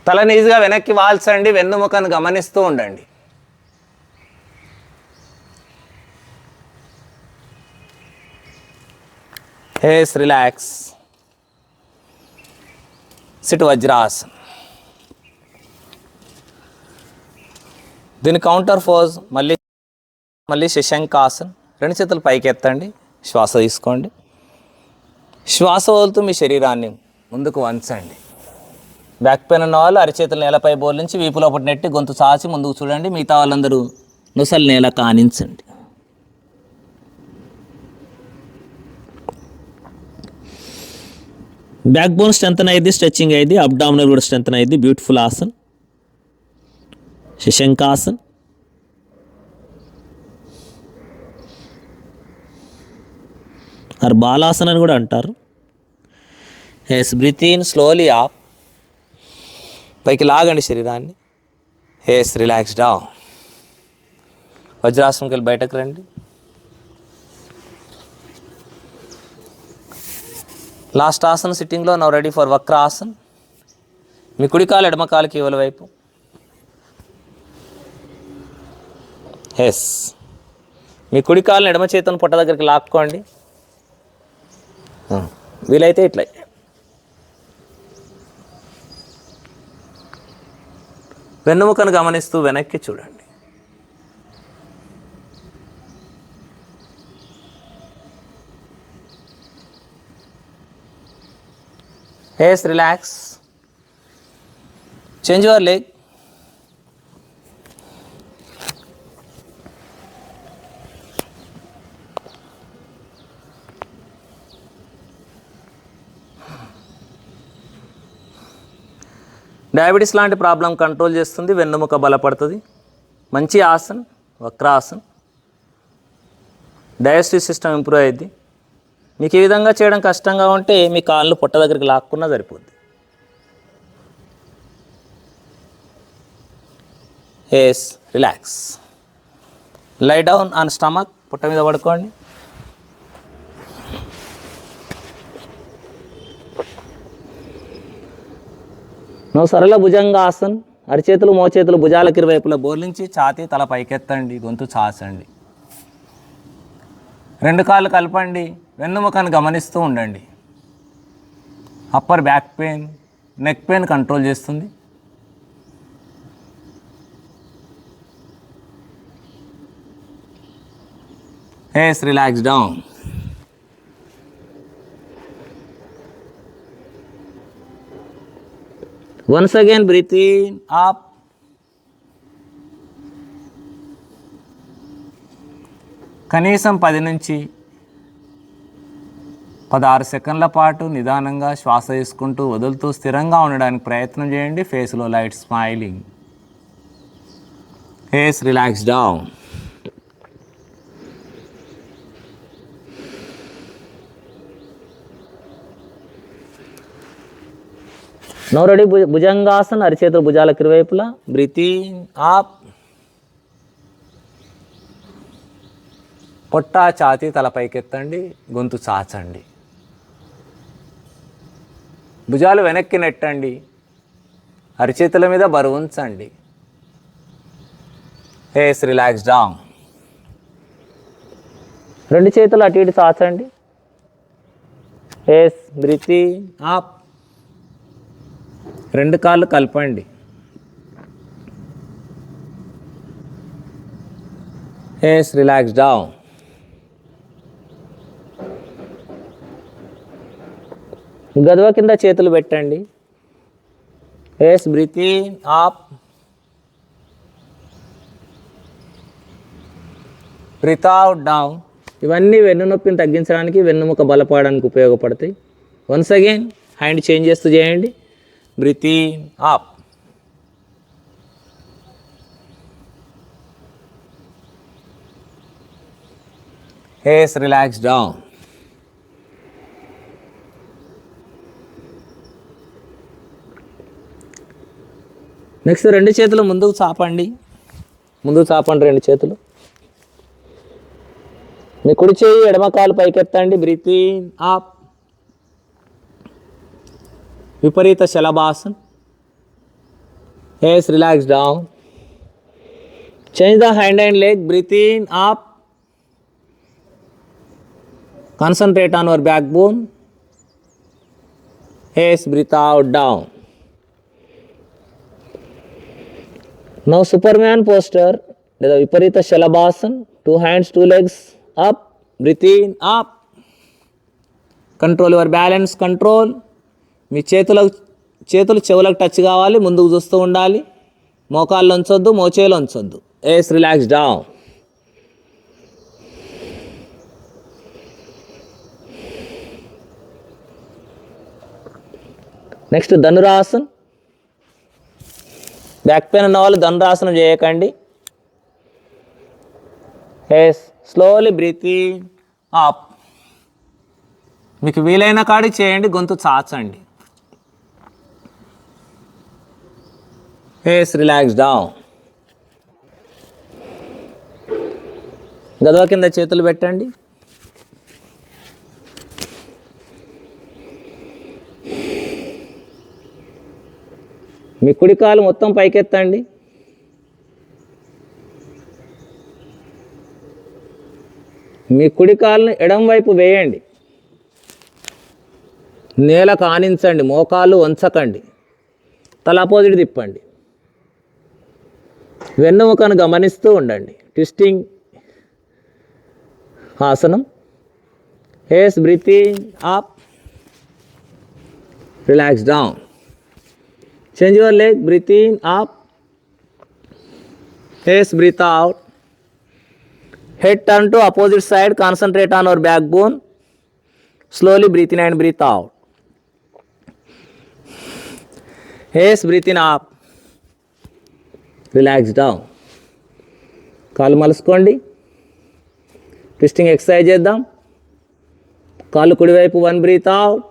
A: తల నీజుగా వెనక్కి వాల్చండి, వెన్నుముకను గమనిస్తూ ఉండండి. Yes, relax. సిట్ వజ్రాసన్. దీని కౌంటర్ ఫోజ్ మళ్ళీ శశంకాసన్. రెండు చేతులు పైకి ఎత్తండి, శ్వాస తీసుకోండి. శ్వాస వదులుతూ మీ శరీరాన్ని ముందుకు వంచండి. బ్యాక్ పెయిన్ ఉన్న వాళ్ళు అరిచేతులు నేలపై బోర్లించి వీపు లోపల నెట్టి గొంతు చాచి ముందుకు చూడండి. మిగతా వాళ్ళందరూ నొసలు నేల కానించండి. బ్యాక్ బోన్ స్ట్రెంథన్ అయ్యింది, స్ట్రెచ్చింగ్ అయ్యింది. అబ్డామినల్ కూడా స్ట్రెంథన్ అయ్యింది. బ్యూటిఫుల్ ఆసన్, శశంకాసన్. ఆర్ బాలాసన్ అని కూడా అంటారు. Yes, breathe in slowly up. పైకి లాగండి శరీరాన్ని. Yes, relax down. వజ్రాసనంకి వెళ్ళి బయటకు రండి. లాస్ట్ ఆసన్ సిట్టింగ్లో నౌ రెడీ ఫర్ వక్రాసన్. మీ కుడి కాలు ఎడమ కాలుకి ఇవ్వల వైపు. ఎస్. మీ కుడి కాలుని ఎడమ చేతులను పొట్ట దగ్గరికి లాక్కోండి. వీలైతే ఇట్లా వెన్నుముకను గమనిస్తూ వెనక్కి చూడండి. Yes, relax. Change your leg. Diabetes లాంటి ప్రాబ్లం కంట్రోల్ చేస్తుంది, వెన్నుముక బలపడుతుంది. మంచి asan, Vakrasan. Digestive system improve అయ్యిద్ది. మీకు ఈ విధంగా చేయడం కష్టంగా ఉంటే మీ కాళ్ళు పొట్ట దగ్గరికి లాక్కున్నా సరిపోద్ది. Yes, relax. Lie down on stomach. పొట్ట మీద పడుకోండి. నువ్వు సరళ భుజంగాసన్. అరిచేతులు మోచేతులు భుజాలకి ఇరువైపులా బోర్లించి ఛాతీ తల పైకెత్తండి, గొంతు చాచండి. రెండు కాళ్ళు కలపండి, వెన్నుముకను గమనిస్తూ ఉండండి. Upper back pain, neck pain control చేస్తుంది. Yes, relax down. Once again, breathe in, up. కనీసం 10 నుంచి 16 సెకండ్ల పాటు నిదానంగా శ్వాస తీసుకుంటూ వదులుతూ స్థిరంగా ఉండడానికి ప్రయత్నం చేయండి. ఫేస్లో light smiling. Face relax down. Now ready. Bhujangasan. అరిచేతులు భుజాలకు ఇరువైపులా. Breathe in, up. పొట్ట ఛాతీ తల పైకెత్తండి, గొంతు చాచండి. భుజాలు వెనక్కి నెట్టండి, అరిచేతుల మీద బరువు ఉంచండి. Face relax down. రెండు చేతులు అటు ఇటు చాచండి. Face breathe in, up. రెండు కాళ్ళు కలపండి. Face relax down. గదవ కింద చేతులు పెట్టండి. Face breathe in, up. Breathe out, down. ఇవన్నీ వెన్ను నొప్పిని తగ్గించడానికి, వెన్నుముక బలపడడానికి ఉపయోగపడతాయి. వన్స్ అగైన్ హ్యాండ్ చేంజ్ చేస్తూ చేయండి. Breathe in, up. Face relax down. Next రెండు చేతులు ముందుకు చాపండి. రెండు చేతులు. మీ కుడి చేయి ఎడమ కాలు పైకెత్తండి. Breathe in, up. విపరీత శలభాసన్. Yes, relax down. Change the hand and leg. Breathe in, up. Concentrate on your backbone. Yes, breathe out, down. Now Superman posture. The Viparita Shalabhasan. 2 hands, 2 legs, up. Breathe in, up. Control your balance, control. మీ చేతులు చెవులకు touch కావాలి, ముందుకు చూస్తూ ఉండాలి. మోకాళ్ళు ఉంచొద్దు, మోచేలు ఉంచొద్దు. Yes, relax down. Next dhanurasan. Back pain ఉన్న వాళ్ళు ధనురాసనం చేయకండి. Yes, slowly breathe in, up. మీకు వీలైన కాడికి చేయండి, గొంతు చాచండి. Face relax down. గదవ కింద చేతులు పెట్టండి. మీ కుడి కాలు మొత్తం పైకెత్తండి. మీ కుడి కాలుని ఎడం వైపు వేయండి. నేలకు ఆనించండి, మోకాలు వంచకండి. తల అపోజిట్ తిప్పండి. వెన్నుముకను గమనిస్తూ ఉండండి. ట్విస్టింగ్ ఆసనం. Yes, breathe in, up. Relax down. Change your leg, breathe in, up. Yes, breathe out. Head turn to opposite side, concentrate on our backbone. Slowly breathe in and breathe out. Yes, breathe in, up. Relax down. కాలు మలుసుకోండి. Twisting exercise చేద్దాం. కాలు కుడివైపు, 1 breathe out.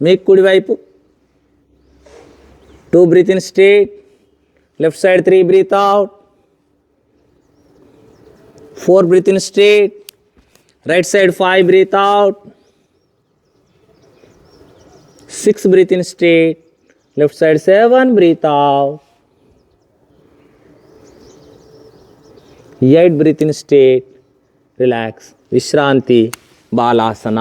A: మీకు కుడివైపు 2 breathe in straight. Left side 3 breathe out. 4 breathe in straight. Right side 5 breathe out. 6 breathe in straight. Left side 7 breathe out. 8 breathe in straight. Relax. విశ్రాంతి. Balasana.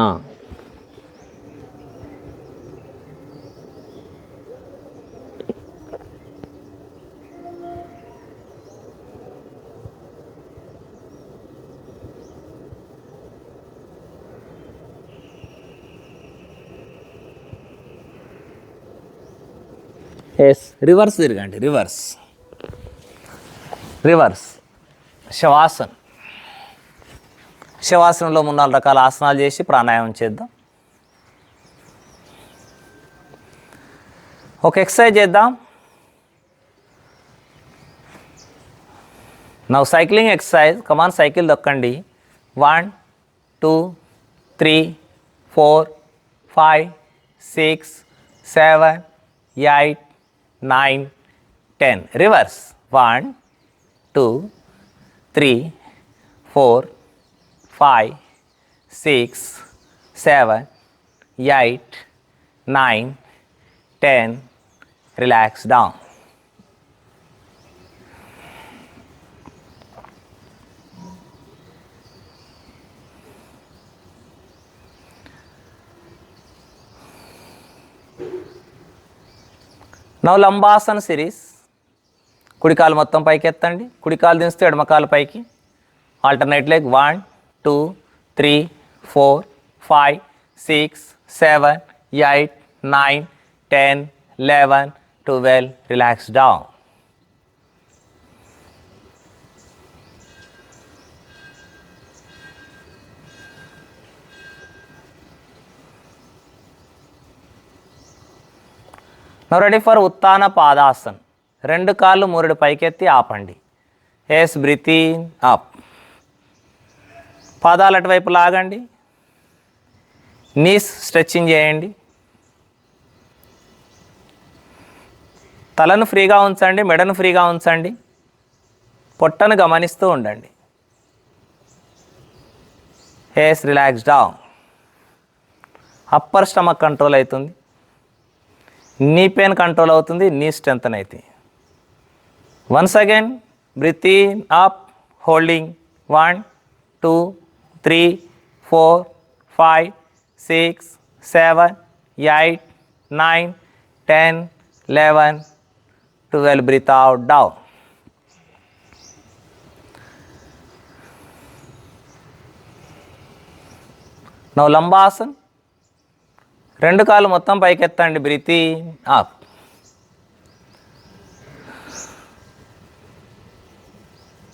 A: Yes, reverse తిరగండి. Reverse shavasan. శవాసనంలో 3-4 రకాల ఆసనాలు చేసి ప్రాణాయామం చేద్దాం. ఒక ఎక్సర్సైజ్ చేద్దాం. Now cycling exercise. Come on, cycle దొక్కండి. 1 2 3 4 5 6 7 8 9 10. Reverse. 1 2 3 4 5 6 7 8 9 10. Relax down. Now lambasana series. కుడికాలు మొత్తం పైకి ఎత్తండి. కుడికాలు దించుతూ ఎడమకాలు పైకి. Alternate leg. 1 2 3 4 5 6 7 8 9 10 11 12. Relax down. Now ready for uttana padasan. 2 కాళ్ళు 3 పైకెత్తి ఆపండి. Yes, breathe in, up. పాదాలు అటువైపు లాగండి. నీస్ స్ట్రెచ్చింగ్ చేయండి. తలను ఫ్రీగా ఉంచండి, మెడను ఫ్రీగా ఉంచండి. పొట్టను గమనిస్తూ ఉండండి. Yes, relax down. Upper stomach control అవుతుంది. నీ పెయిన్ కంట్రోల్ అవుతుంది. నీ స్ట్రెంతన్ అవుతుంది. Once again breathe in, up, holding. 1 2 3 4 5 6 7 8 9 10 11 12. Breathe out, down. Now lambasan. 2 కాళ్ళు మొత్తం పైకెత్తండి. Breathe in, up.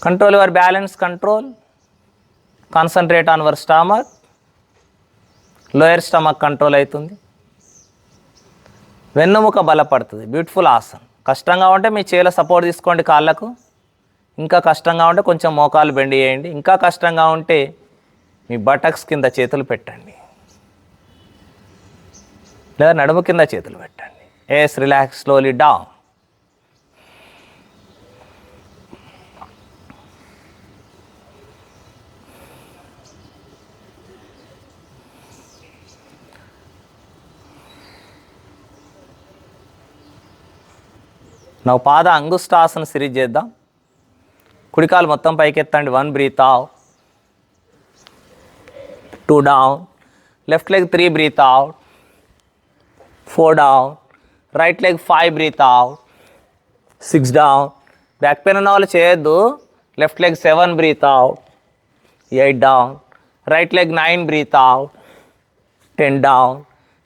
A: Control your balance, control. Concentrate on your stomach. Lower stomach control అవుతుంది. వెన్నుముక బలపడుతుంది. Beautiful asan. కష్టంగా ఉంటే మీ చేతుల సపోర్ట్ తీసుకోండి కాళ్ళకు. ఇంకా కష్టంగా ఉంటే కొంచెం మోకాలు బెండ్ చేయండి. ఇంకా కష్టంగా ఉంటే మీ బటక్స్ కింద చేతులు పెట్టండి, లేదా నడుము కింద చేతులు పెట్టండి. Yes, relax slowly down. నవ్వు పాద అంగుష్టాసన సిరీస్ చేద్దాం. కుడికాలు మొత్తం పైకి ఎత్తండి. 1 breathe out, 2 down, left leg 3 breathe out, 4 down, right leg 5 breathe out, 6 down. Back pain ఉన్న వాళ్ళు చేయొద్దు. Left leg 7 breathe out, 8 down, right leg 9 breathe out, 10 down,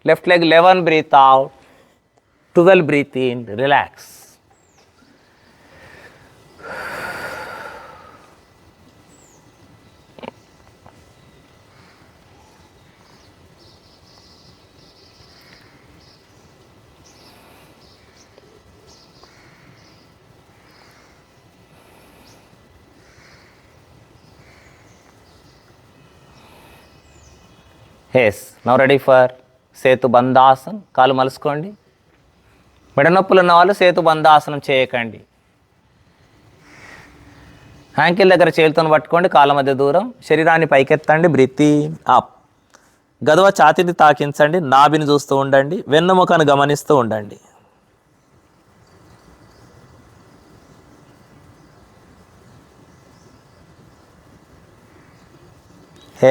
A: left leg 11 breathe out, 12 breathe in. Relax. Yes, now ready for setu bandhasan. కాలు మలుసుకోండి. మెడ నొప్పులు ఉన్న వాళ్ళు సేతు బంధాసనం చేయకండి. యాంకిల్ దగ్గర చేతులను పట్టుకోండి. కాళ్ళ మధ్య దూరం. శరీరాన్ని పైకెత్తండి. Breathe in up. గదవ ఛాతీని తాకించండి. నాభిని చూస్తూ ఉండండి. వెన్నుముకను గమనిస్తూ ఉండండి.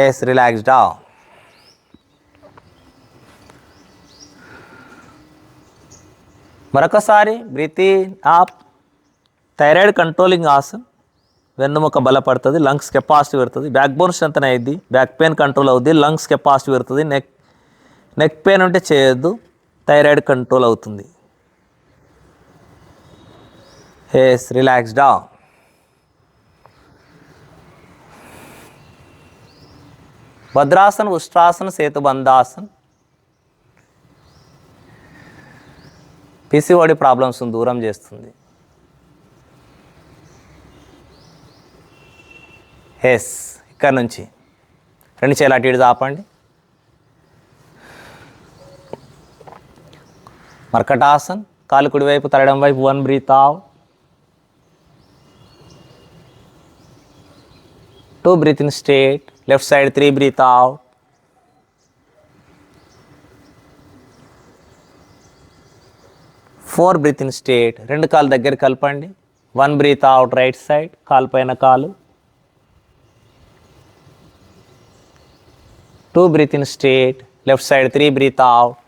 A: Yes, relax down. మరొకసారి breathe in up. Thyroid controlling asan. వెన్నుముక బలపడుతుంది, లంగ్స్ కెపాసిటీ పెడుతుంది, బ్యాక్ బోన్ స్ట్రెంత్ అయ్యిద్ది, బ్యాక్ పెయిన్ కంట్రోల్ అవుద్ది, లంగ్స్ కెపాసిటీ పెడుతుంది. నెక్ పెయిన్ ఉంటే చేయొద్దు, థైరాయిడ్ కంట్రోల్ అవుతుంది. Yes, relax down. Bhadrasan, ushtrasan, setubandhasan. PCOD ప్రాబ్లమ్స్ను దూరం చేస్తుంది. ఎస్, ఇక్కడ నుంచి 2 చేతులు అటు ఇటు చాపండి. మర్కటాసన్. కాలు కుడివైపు, తలడం వైపు. 1 breathe out, 2 breathe in straight. Left side 3 breathe out, 4 breathe in straight. 2 కాలు దగ్గర కలపండి. 1 బ్రీత్ అవుట్ రైట్ సైడ్, కాలు పైన కాలు. 2 breathe in straight. Left side 3 breathe out,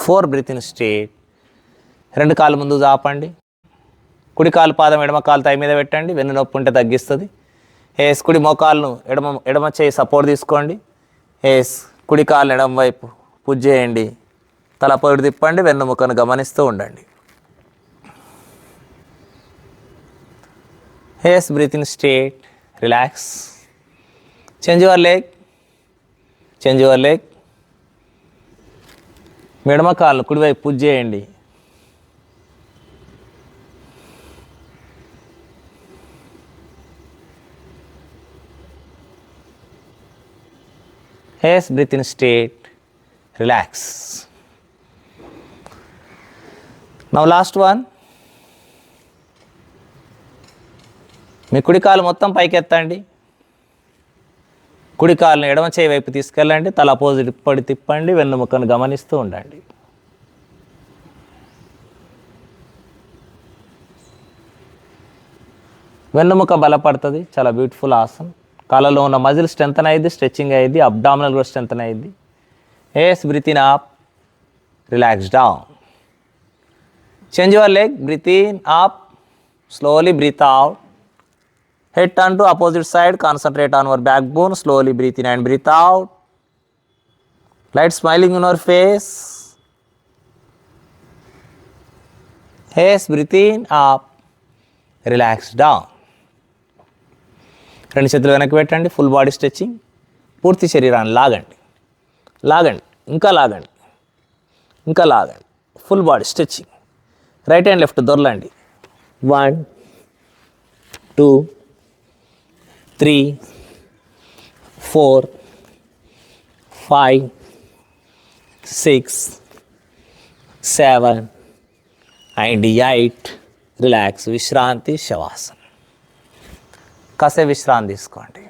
A: 4 breathe in straight. 2 కాలు ముందు చాపండి. కుడి కాలు పాదం ఎడమ కాలు తై మీద పెట్టండి. వెన్ను నొప్పి ఉంటే తగ్గిస్తుంది. ఏస్, కుడి మోకాలను ఎడమ చేయి సపోర్ట్ తీసుకోండి. ఏస్, కుడి కాలు ఎడమ వైపు పుష్ చేయండి. తల పొడి తిప్పండి. వెన్నుముకను గమనిస్తూ ఉండండి. Yes, breathe in straight, relax. Change your leg, change your leg. ఎడమ కాలు కుడివైపు పుష్ చేయండి. Yes, breathe in straight, relax. Now last one. మీ కుడి కాలు మొత్తం పైకి ఎత్తండి. కుడి కాలుని ఎడమ చేయి వైపు తీసుకెళ్ళండి. తల అపోజిట్ పడి తిప్పండి. వెన్నుముకను గమనిస్తూ ఉండండి. వెన్నుముక బలపడుతుంది. చాలా బ్యూటిఫుల్ ఆసన్. కాళ్ళలో ఉన్న మజిల్ స్ట్రెంతన్ అయ్యింది, స్ట్రెచ్చింగ్ అయ్యింది, అబ్డామినల్ కూడా స్ట్రెంతన్ అయ్యింది. Yes, breathe in up, relax down. Change your leg, breathe in up, slowly breathe out. Head turn to opposite side, concentrate on your backbone, slowly breathe in and breathe out. Light smiling on your face. Yes, breathe in, up, relax down. 2 చేతులు వెనక్కి పెట్టండి. Full body stretching. పూర్తి శరీరాన్ని లాగండి, లాగండి, ఇంకా లాగండి, ఇంకా లాగండి. Full body stretching. Right hand left దొరలండి. 1 2 3 4 5 6 7 and 8. రిలాక్స్. విశ్రాంతి, శవాసనం. కాసేపు విశ్రాంతి తీసుకోండి.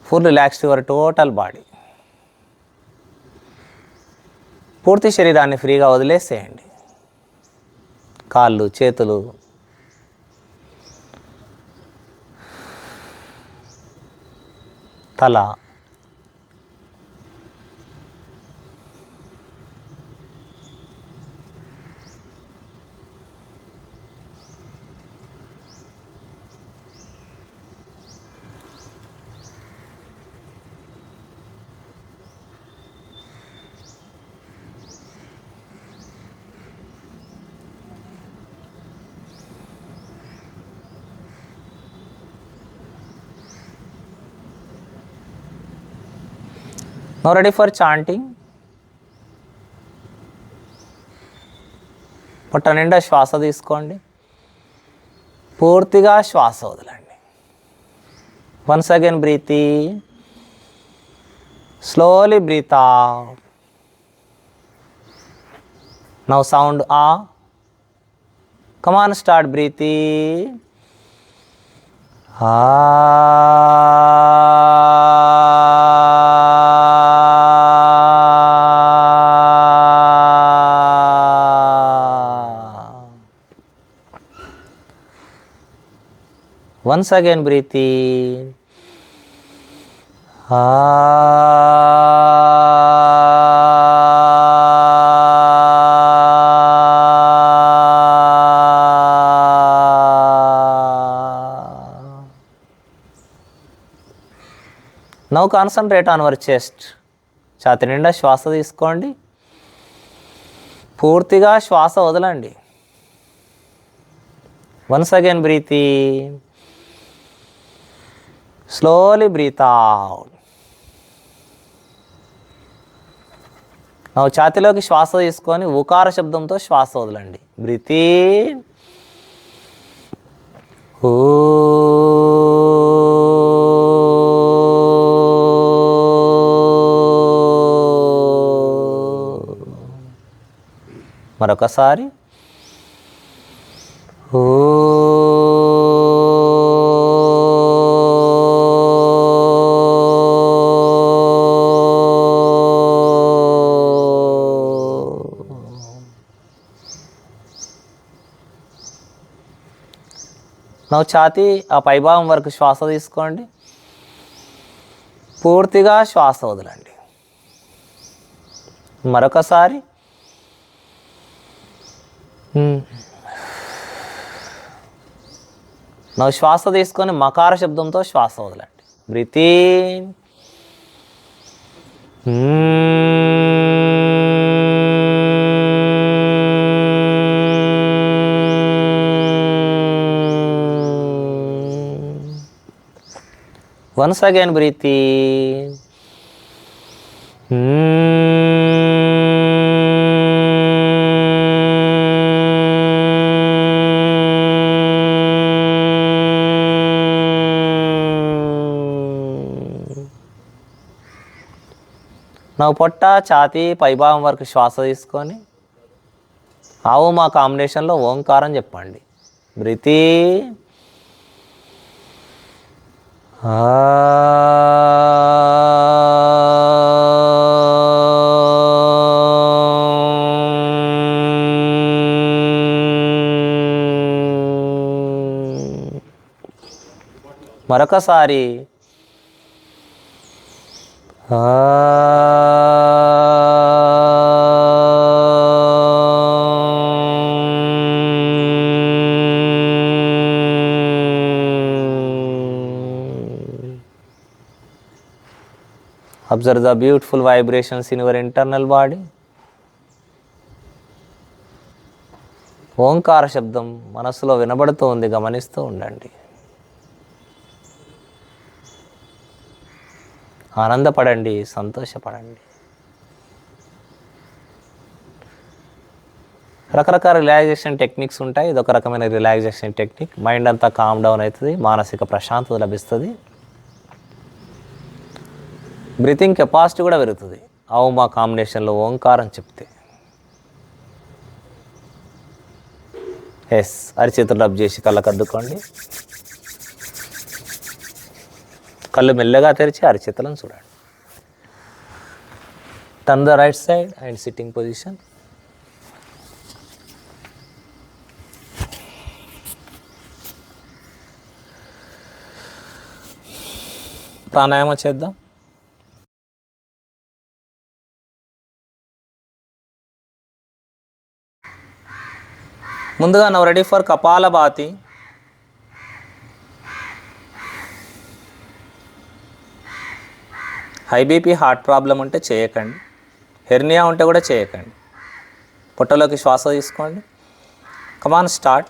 A: Full relaxed your total body. పూర్తి శరీరాన్ని ఫ్రీగా వదిలేసేయండి. కాళ్ళు, చేతులు, తల, నౌ రెడీ ఫర్ చాంటింగ్. పొట్ట నిండా శ్వాస తీసుకోండి, పూర్తిగా శ్వాస వదలండి. Once again breathe in, slowly breathe out. Now sound ఆ. Come on, start breathe in. Once again breathe in. Now concentrate on your chest. ఛాతీ నిండా శ్వాస తీసుకోండి, పూర్తిగా శ్వాస వదలండి. Once again breathe in. Slowly breathe out. ఛాతీలోకి శ్వాస తీసుకొని ఉకార శబ్దంతో శ్వాస వదలండి. Breathe in. మరొకసారి. ఛాతీ ఆ పైభాగం వరకు శ్వాస తీసుకోండి, పూర్తిగా శ్వాస వదలండి. మరొకసారి. శ్వాస తీసుకొని మకార శబ్దంతో శ్వాస వదలండి. Breathe in. Once again breathe in. పొట్ట, ఛాతీ పైభాగం వరకు శ్వాస తీసుకొని ఆవు మా కాంబినేషన్లో ఓంకారం చెప్పండి. Breathe in. మరొకసారి. Observe the beautiful vibrations in your internal body. ఓంకార శబ్దం మనసులో వినబడుతూ ఉంది, గమనిస్తూ ఉండండి. ఆనందపడండి, సంతోషపడండి. రకరకాల రిలాక్సేషన్ టెక్నిక్స్ ఉంటాయి. ఇదొక రకమైన రిలాక్సేషన్ టెక్నిక్. మైండ్ అంతా కామ్ డౌన్ అవుతుంది, మానసిక ప్రశాంతత లభిస్తుంది, బ్రీతింగ్ కెపాసిటీ కూడా పెరుగుతుంది ఆవు మా కాంబినేషన్లో ఓంకారం చెప్తే. ఎస్, అరిచేతులు రబ్ చేసి కళ్ళకు అద్దుకోండి. కళ్ళు మెల్లగా తెరిచి అరచేతులను చూడండి. Turn the right side and sitting position. ప్రాణాయామం చేద్దాం. ముందుగా now ready for kapalbhati. High BP heart problem ఉంటే చేయకండి. హెర్నియా ఉంటే కూడా చేయకండి. పొట్టలోకి శ్వాస తీసుకోండి. Come on start.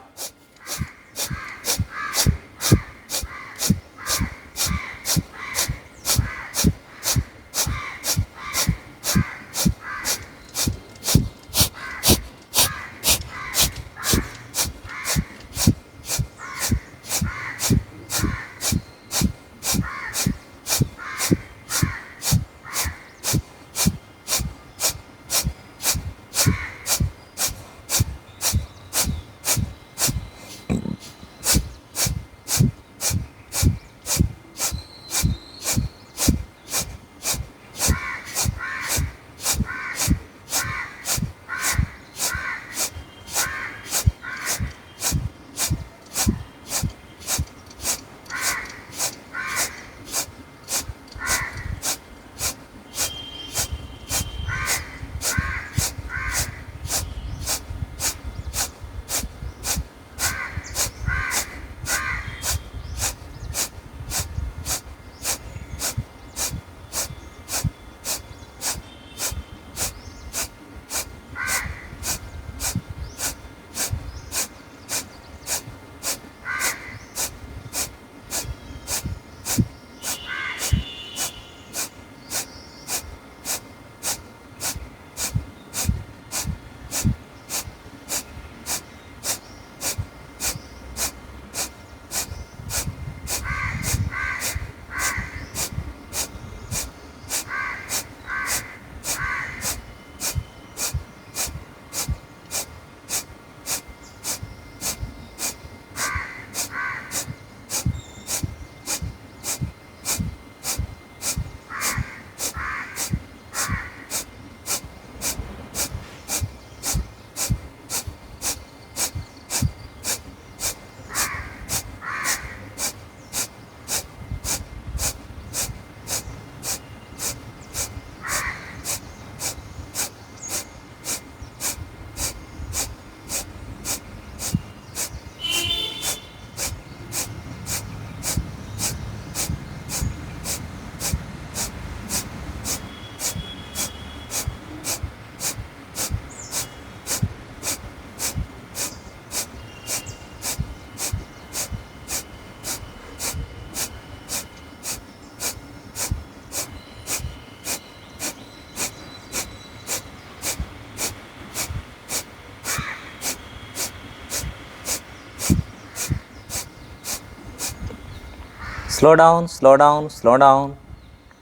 A: Slow down, slow down, slow down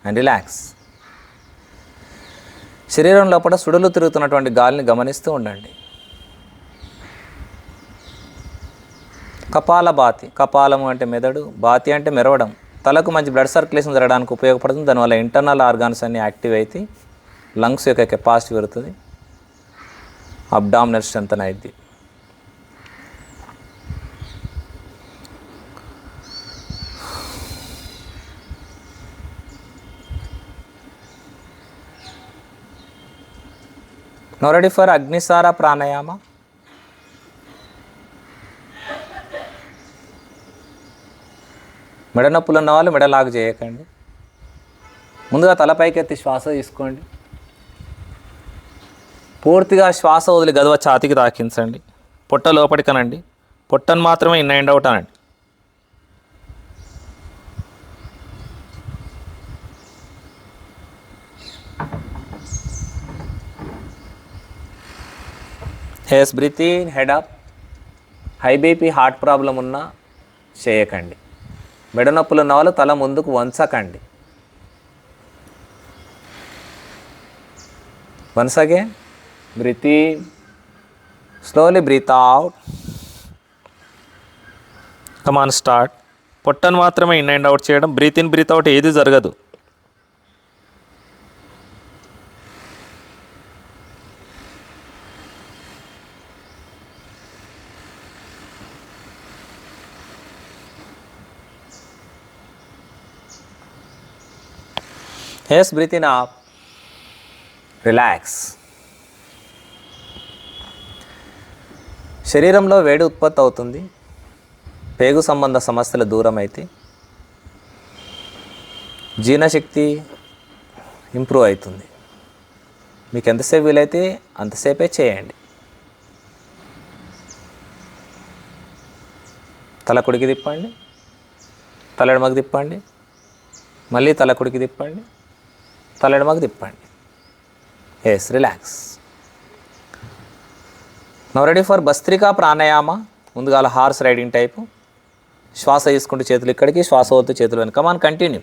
A: and relax. శరీరం లోపల సుడులు తిరుగుతున్నటువంటి గాలిని గమనిస్తూ ఉండండి. కపాలభాతి, కపాలము అంటే మెదడు, భాతి అంటే మెరవడం. తలకు మంచి బ్లడ్ సర్క్యులేషన్ జరగడానికి ఉపయోగపడుతుంది. దానివల్ల ఇంటర్నల్ ఆర్గాన్స్ అన్నీ యాక్టివ్ అయితే లంగ్స్ యొక్క కెపాసిటీ పెరుగుతుంది, అబ్డామినల్ స్ట్రెంత్ అయింది. Now ready for Agnisara Pranayama. మెడ నొప్పులు ఉన్న వాళ్ళు మెడలాగు చేయకండి. ముందుగా తలపైకి ఎత్తి శ్వాస తీసుకోండి. పూర్తిగా శ్వాస వదిలి గదవ ఛాతికి తాకించండి. పొట్ట లోపలికనండి. పొట్టను మాత్రమే ఇన్ అండ్ అవుట్ అనండి. Yes breathe in, head up. High BP heart problem ఉన్నా చేయకండి. మెడ నొప్పులు ఉన్న వాళ్ళు తల ముందుకు వంచకండి. Once again breathe in, slowly breathe out. Come on start. పొట్టను మాత్రమే ఇన్ అండ్ అవుట్ చేయడం. బ్రీత్ ఇన్ బ్రీత్ అవుట్ ఏది జరగదు. Yes, breathe in up, relax. శరీరంలో వేడి ఉత్పత్తి అవుతుంది. పేగు సంబంధ సమస్యలు దూరం అయితే జీర్ణశక్తి ఇంప్రూవ్ అవుతుంది. మీకు ఎంతసేపు వీలైతే అంతసేపే చేయండి. తల కుడికి తిప్పండి, తల ఎడమకు తిప్పండి, మళ్ళీ తల కుడికి తిప్పండి, తల ఎడమకు తిప్పండి. ఎస్, relax. Now ready for bhastrika pranayama. ముందుగా హార్స్ రైడింగ్ టైపు. శ్వాస తీసుకుంటూ చేతులు ఇక్కడికి, శ్వాస వద్దు చేతులు వెనక. కమాన్, కంటిన్యూ.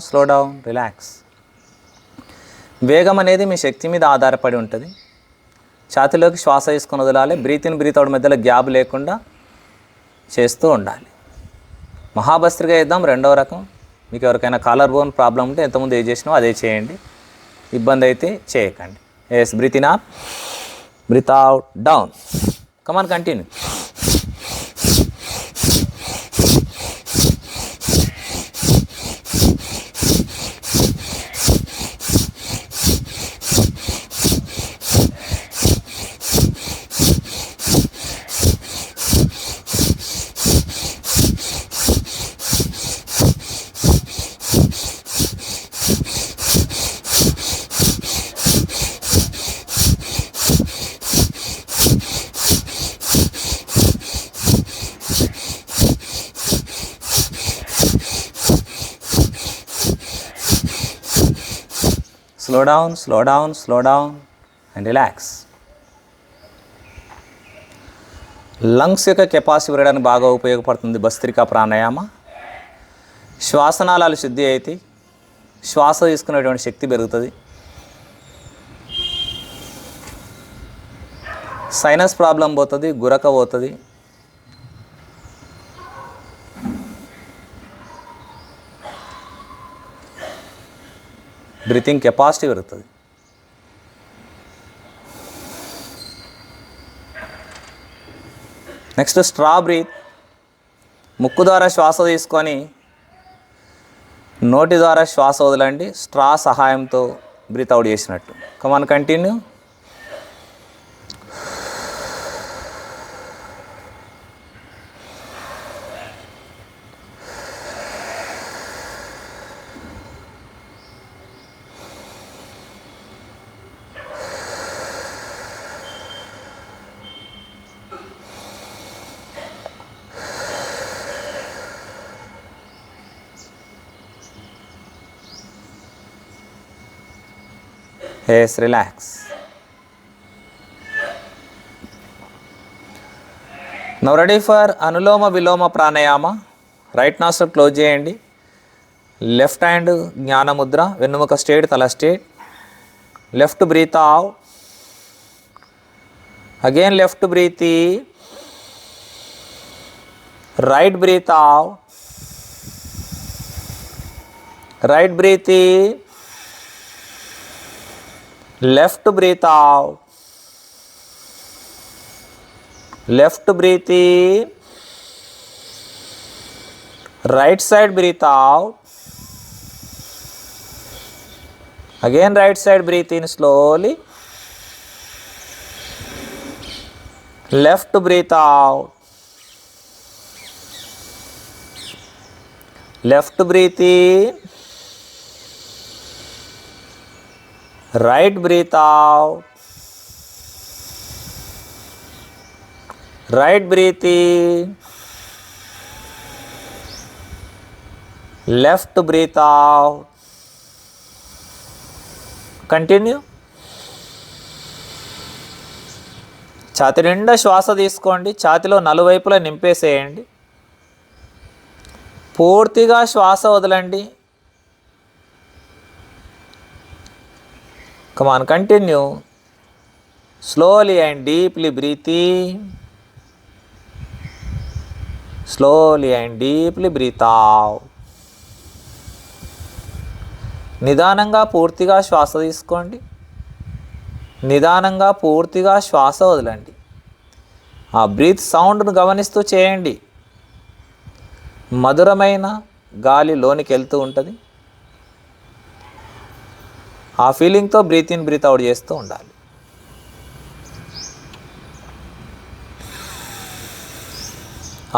A: Slow down, relax. వేగం అనేది మీ శక్తి మీద ఆధారపడి ఉంటుంది. ఛాతీలోకి శ్వాస తీసుకొని వదలాలి. బ్రీత్ ఇన్ బ్రీత్ అవుట్ మధ్యలో గ్యాప్ లేకుండా చేస్తూ ఉండాలి. మహాభస్త్రిక చేద్దాం, రెండవ రకం. మీకు ఎవరికైనా కాలర్ బోన్ ప్రాబ్లం ఉంటే ఎంతమంది ఏం చేసినామో అదే చేయండి, ఇబ్బంది అయితే చేయకండి. Yes, breathe in up, breathe out, down. Come on, continue. Slow down and relax. Lungs యొక్క కెపాసిటీ పెరగడానికి బాగా ఉపయోగపడుతుంది భస్త్రికా ప్రాణాయామ. శ్వాసనాళాలు శుద్ధి అవుతాయి, శ్వాస తీసుకునేటువంటి శక్తి పెరుగుతుంది. సైనస్ ప్రాబ్లం పోతుంది, గురక పోతుంది. బ్రీతింగ్ కెపాసిటీ పెరుగుతుంది. Next straw breath. ముక్కు ద్వారా శ్వాస తీసుకొని నోటి ద్వారా శ్వాస వదలండి. స్ట్రా సహాయంతో బ్రీత్ అవుట్ చేసినట్టు. కమాన్, continue. Yes, relax. Now ready for Anuloma Viloma Pranayama. Right nostril close చేయండి. Left hand జ్ఞాన ముద్ర, వెన్నుముక స్ట్రేట్, తల straight. Left breathe out. Again left breathe in. Right breathe out. Right breathe in. Left breathe out. Left breathe in. Right side breathe out. Again right side breathe in slowly. Left breathe out. Left breathe in. Right breathe out. Right breath in. Left breath out. Continue. ఛాతి నిండా శ్వాస తీసుకోండి. ఛాతిలో నలువైపులా నింపేసేయండి. పూర్తిగా శ్వాస వదలండి. Come on, continue. Slowly and deeply breathe in. Slowly and deeply breathe out. నిదానంగా పూర్తిగా శ్వాస తీసుకోండి. నిదానంగా పూర్తిగా శ్వాస వదలండి. ఆ బ్రీత్ సౌండ్ను గమనిస్తూ చేయండి. మధురమైన గాలి లోనికి వెళ్తూ ఉంటుంది. ఆ ఫీలింగ్తో బ్రీత్ ఇన్ బ్రీత్ అవుట్ చేస్తూ ఉండాలి.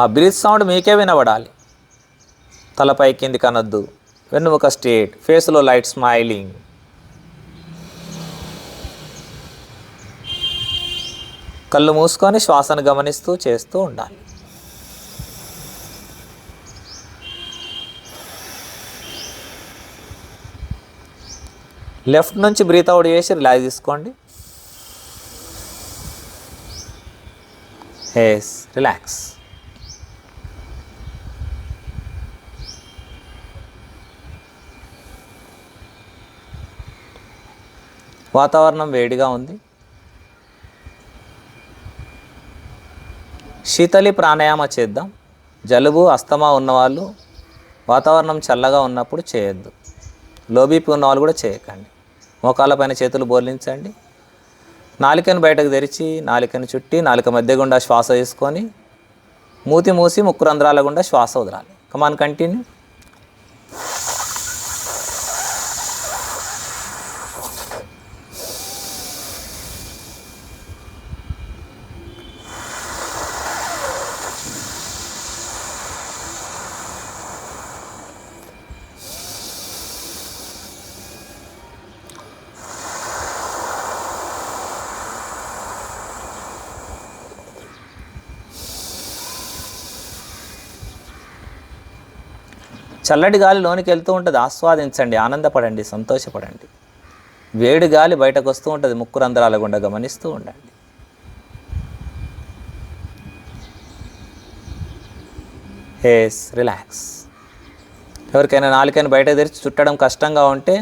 A: ఆ బ్రీత్ సౌండ్ మీకే వినబడాలి. తలపై కింది కనొద్దు. వెన్నుముక స్ట్రేట్, ఫేస్లో లైట్ స్మైలింగ్. కళ్ళు మూసుకొని శ్వాసను గమనిస్తూ చేస్తూ ఉండాలి. లెఫ్ట్ నుంచి బ్రీత్ అవుట్ చేసి రిలాక్స్ తీసుకోండి. Yes, relax. వాతావరణం వేడిగా ఉంది. శీతలి ప్రాణాయామ చేద్దాం. జలుబు అస్తమా ఉన్నవాళ్ళు వాతావరణం చల్లగా ఉన్నప్పుడు చేయొద్దు. లో బీపీ ఉన్నవాళ్ళు కూడా చేయకండి. మోకాళ్ళపైన చేతులు బోర్లించండి. నాలికను బయటకు తెరిచి నాలికను చుట్టి నాలిక మధ్య గుండా శ్వాస తీసుకొని మూతి మూసి ముక్కు రంధ్రాల గుండా శ్వాస వదలాలి. కమాన్, కంటిన్యూ. చల్లటి గాలి లోనికి వెళ్తూ ఉంటుంది. ఆస్వాదించండి, ఆనందపడండి, సంతోషపడండి. వేడి గాలి బయటకు వస్తూ ఉంటుంది. ముక్కు రంధ్రాల గుండా గమనిస్తూ ఉండండి. Yes, relax. ఎవరికైనా నాలుకైనా బయటకు తెరిచి చుట్టడం కష్టంగా ఉంటే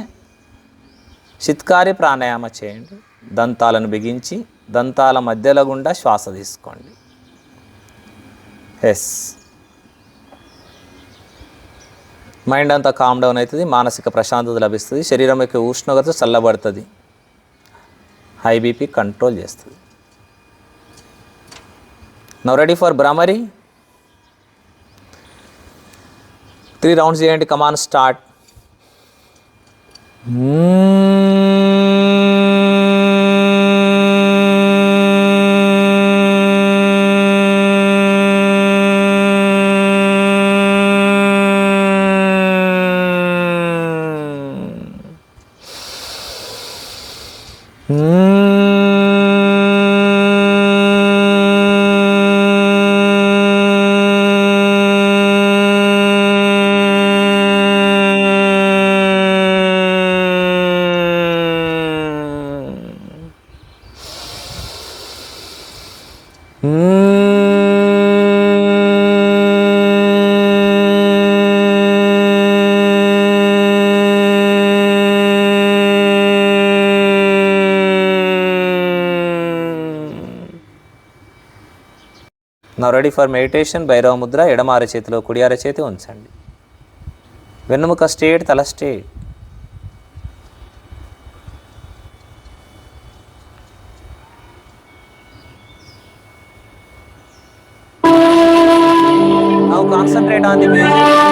A: శిత్కారి ప్రాణాయామ చేయండి. దంతాలను బిగించి దంతాల మధ్యలో గుండా శ్వాస తీసుకోండి. ఎస్, మైండ్ అంతా కామ్ డౌన్ అవుతుంది. మానసిక ప్రశాంతత లభిస్తుంది. శరీరం యొక్క ఉష్ణోగ్రత చల్లబడుతుంది. హై బీపీ కంట్రోల్ చేస్తుంది. Now ready for bhramari. 3 rounds చేయండి. Come on, start. Now ready for meditation. Bhairava mudra. ఎడమ అరచేతిలో కుడి అరచేతి ఉంచండి. వెన్నుముక స్ట్రేట్, తల straight. Now concentrate on the music.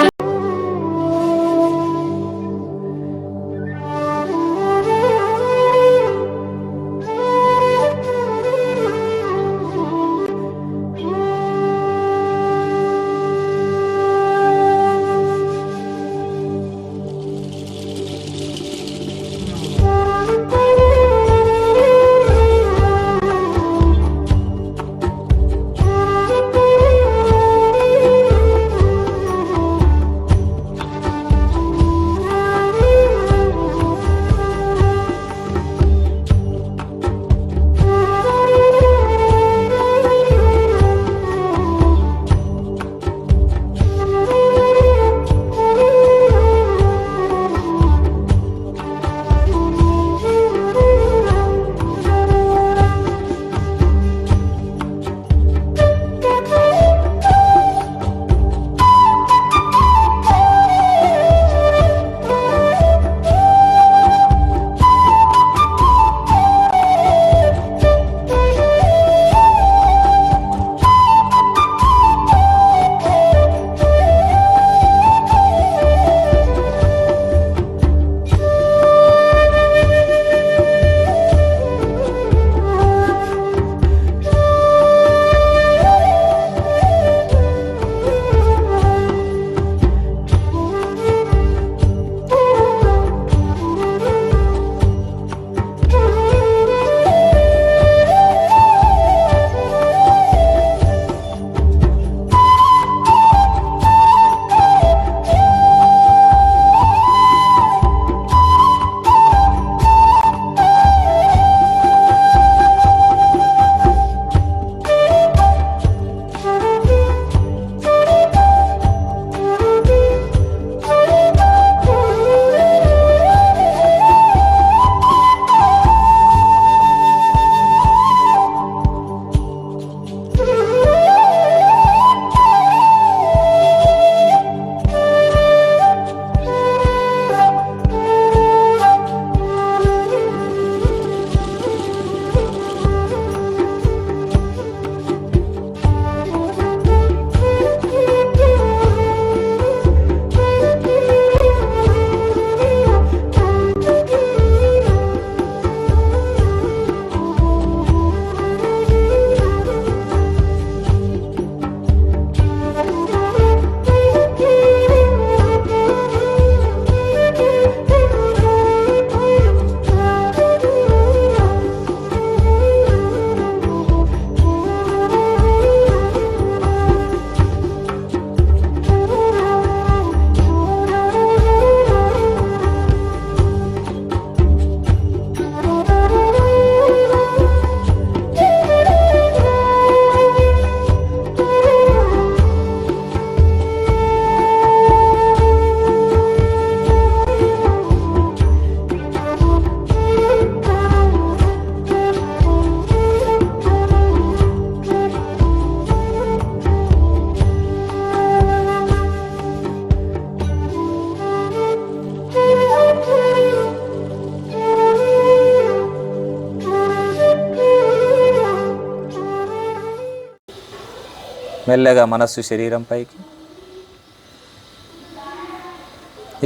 A: మెల్లగా మనస్సు శరీరం పైకి.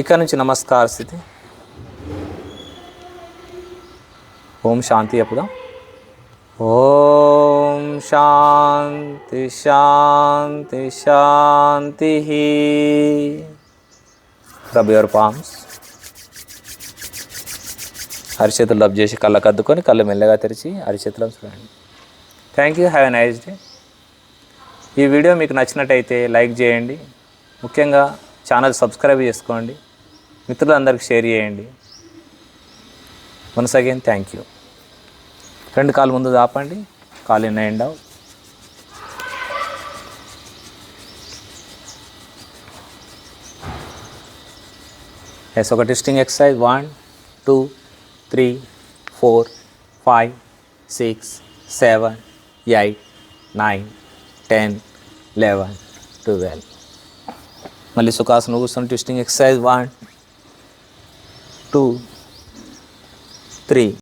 A: ఇక్కడ నుంచి నమస్కార స్థితి. ఓం శాంతి చెప్పుదాం. ఓం శాంతి శాంతి శాంతి. Rub your palms. అరిచేతులు రబ్ చేసి కళ్ళకు అద్దుకొని కళ్ళు మెల్లగా తెరిచి అరిచేతులను చూడండి. Thank you. Have a nice day. ఈ వీడియో మీకు నచ్చినట్టయితే లైక్ చేయండి. ముఖ్యంగా ఛానల్ సబ్స్క్రైబ్ చేసుకోండి. మిత్రులందరికీ షేర్ చేయండి. Once again thank you. 2 కాలు ముందు దాపండి. కాలు ఇన్ అండ్ అవుట్. ఎస్, ఒక ట్విస్టింగ్ ఎక్సర్సైజ్. 1 2 3 4 5 6 7 8 9 10 11 12. మళ్ళీ సుఖాసనం కూర్చొని ట్విస్టింగ్ ఎక్సర్సైజ్. 1 2 3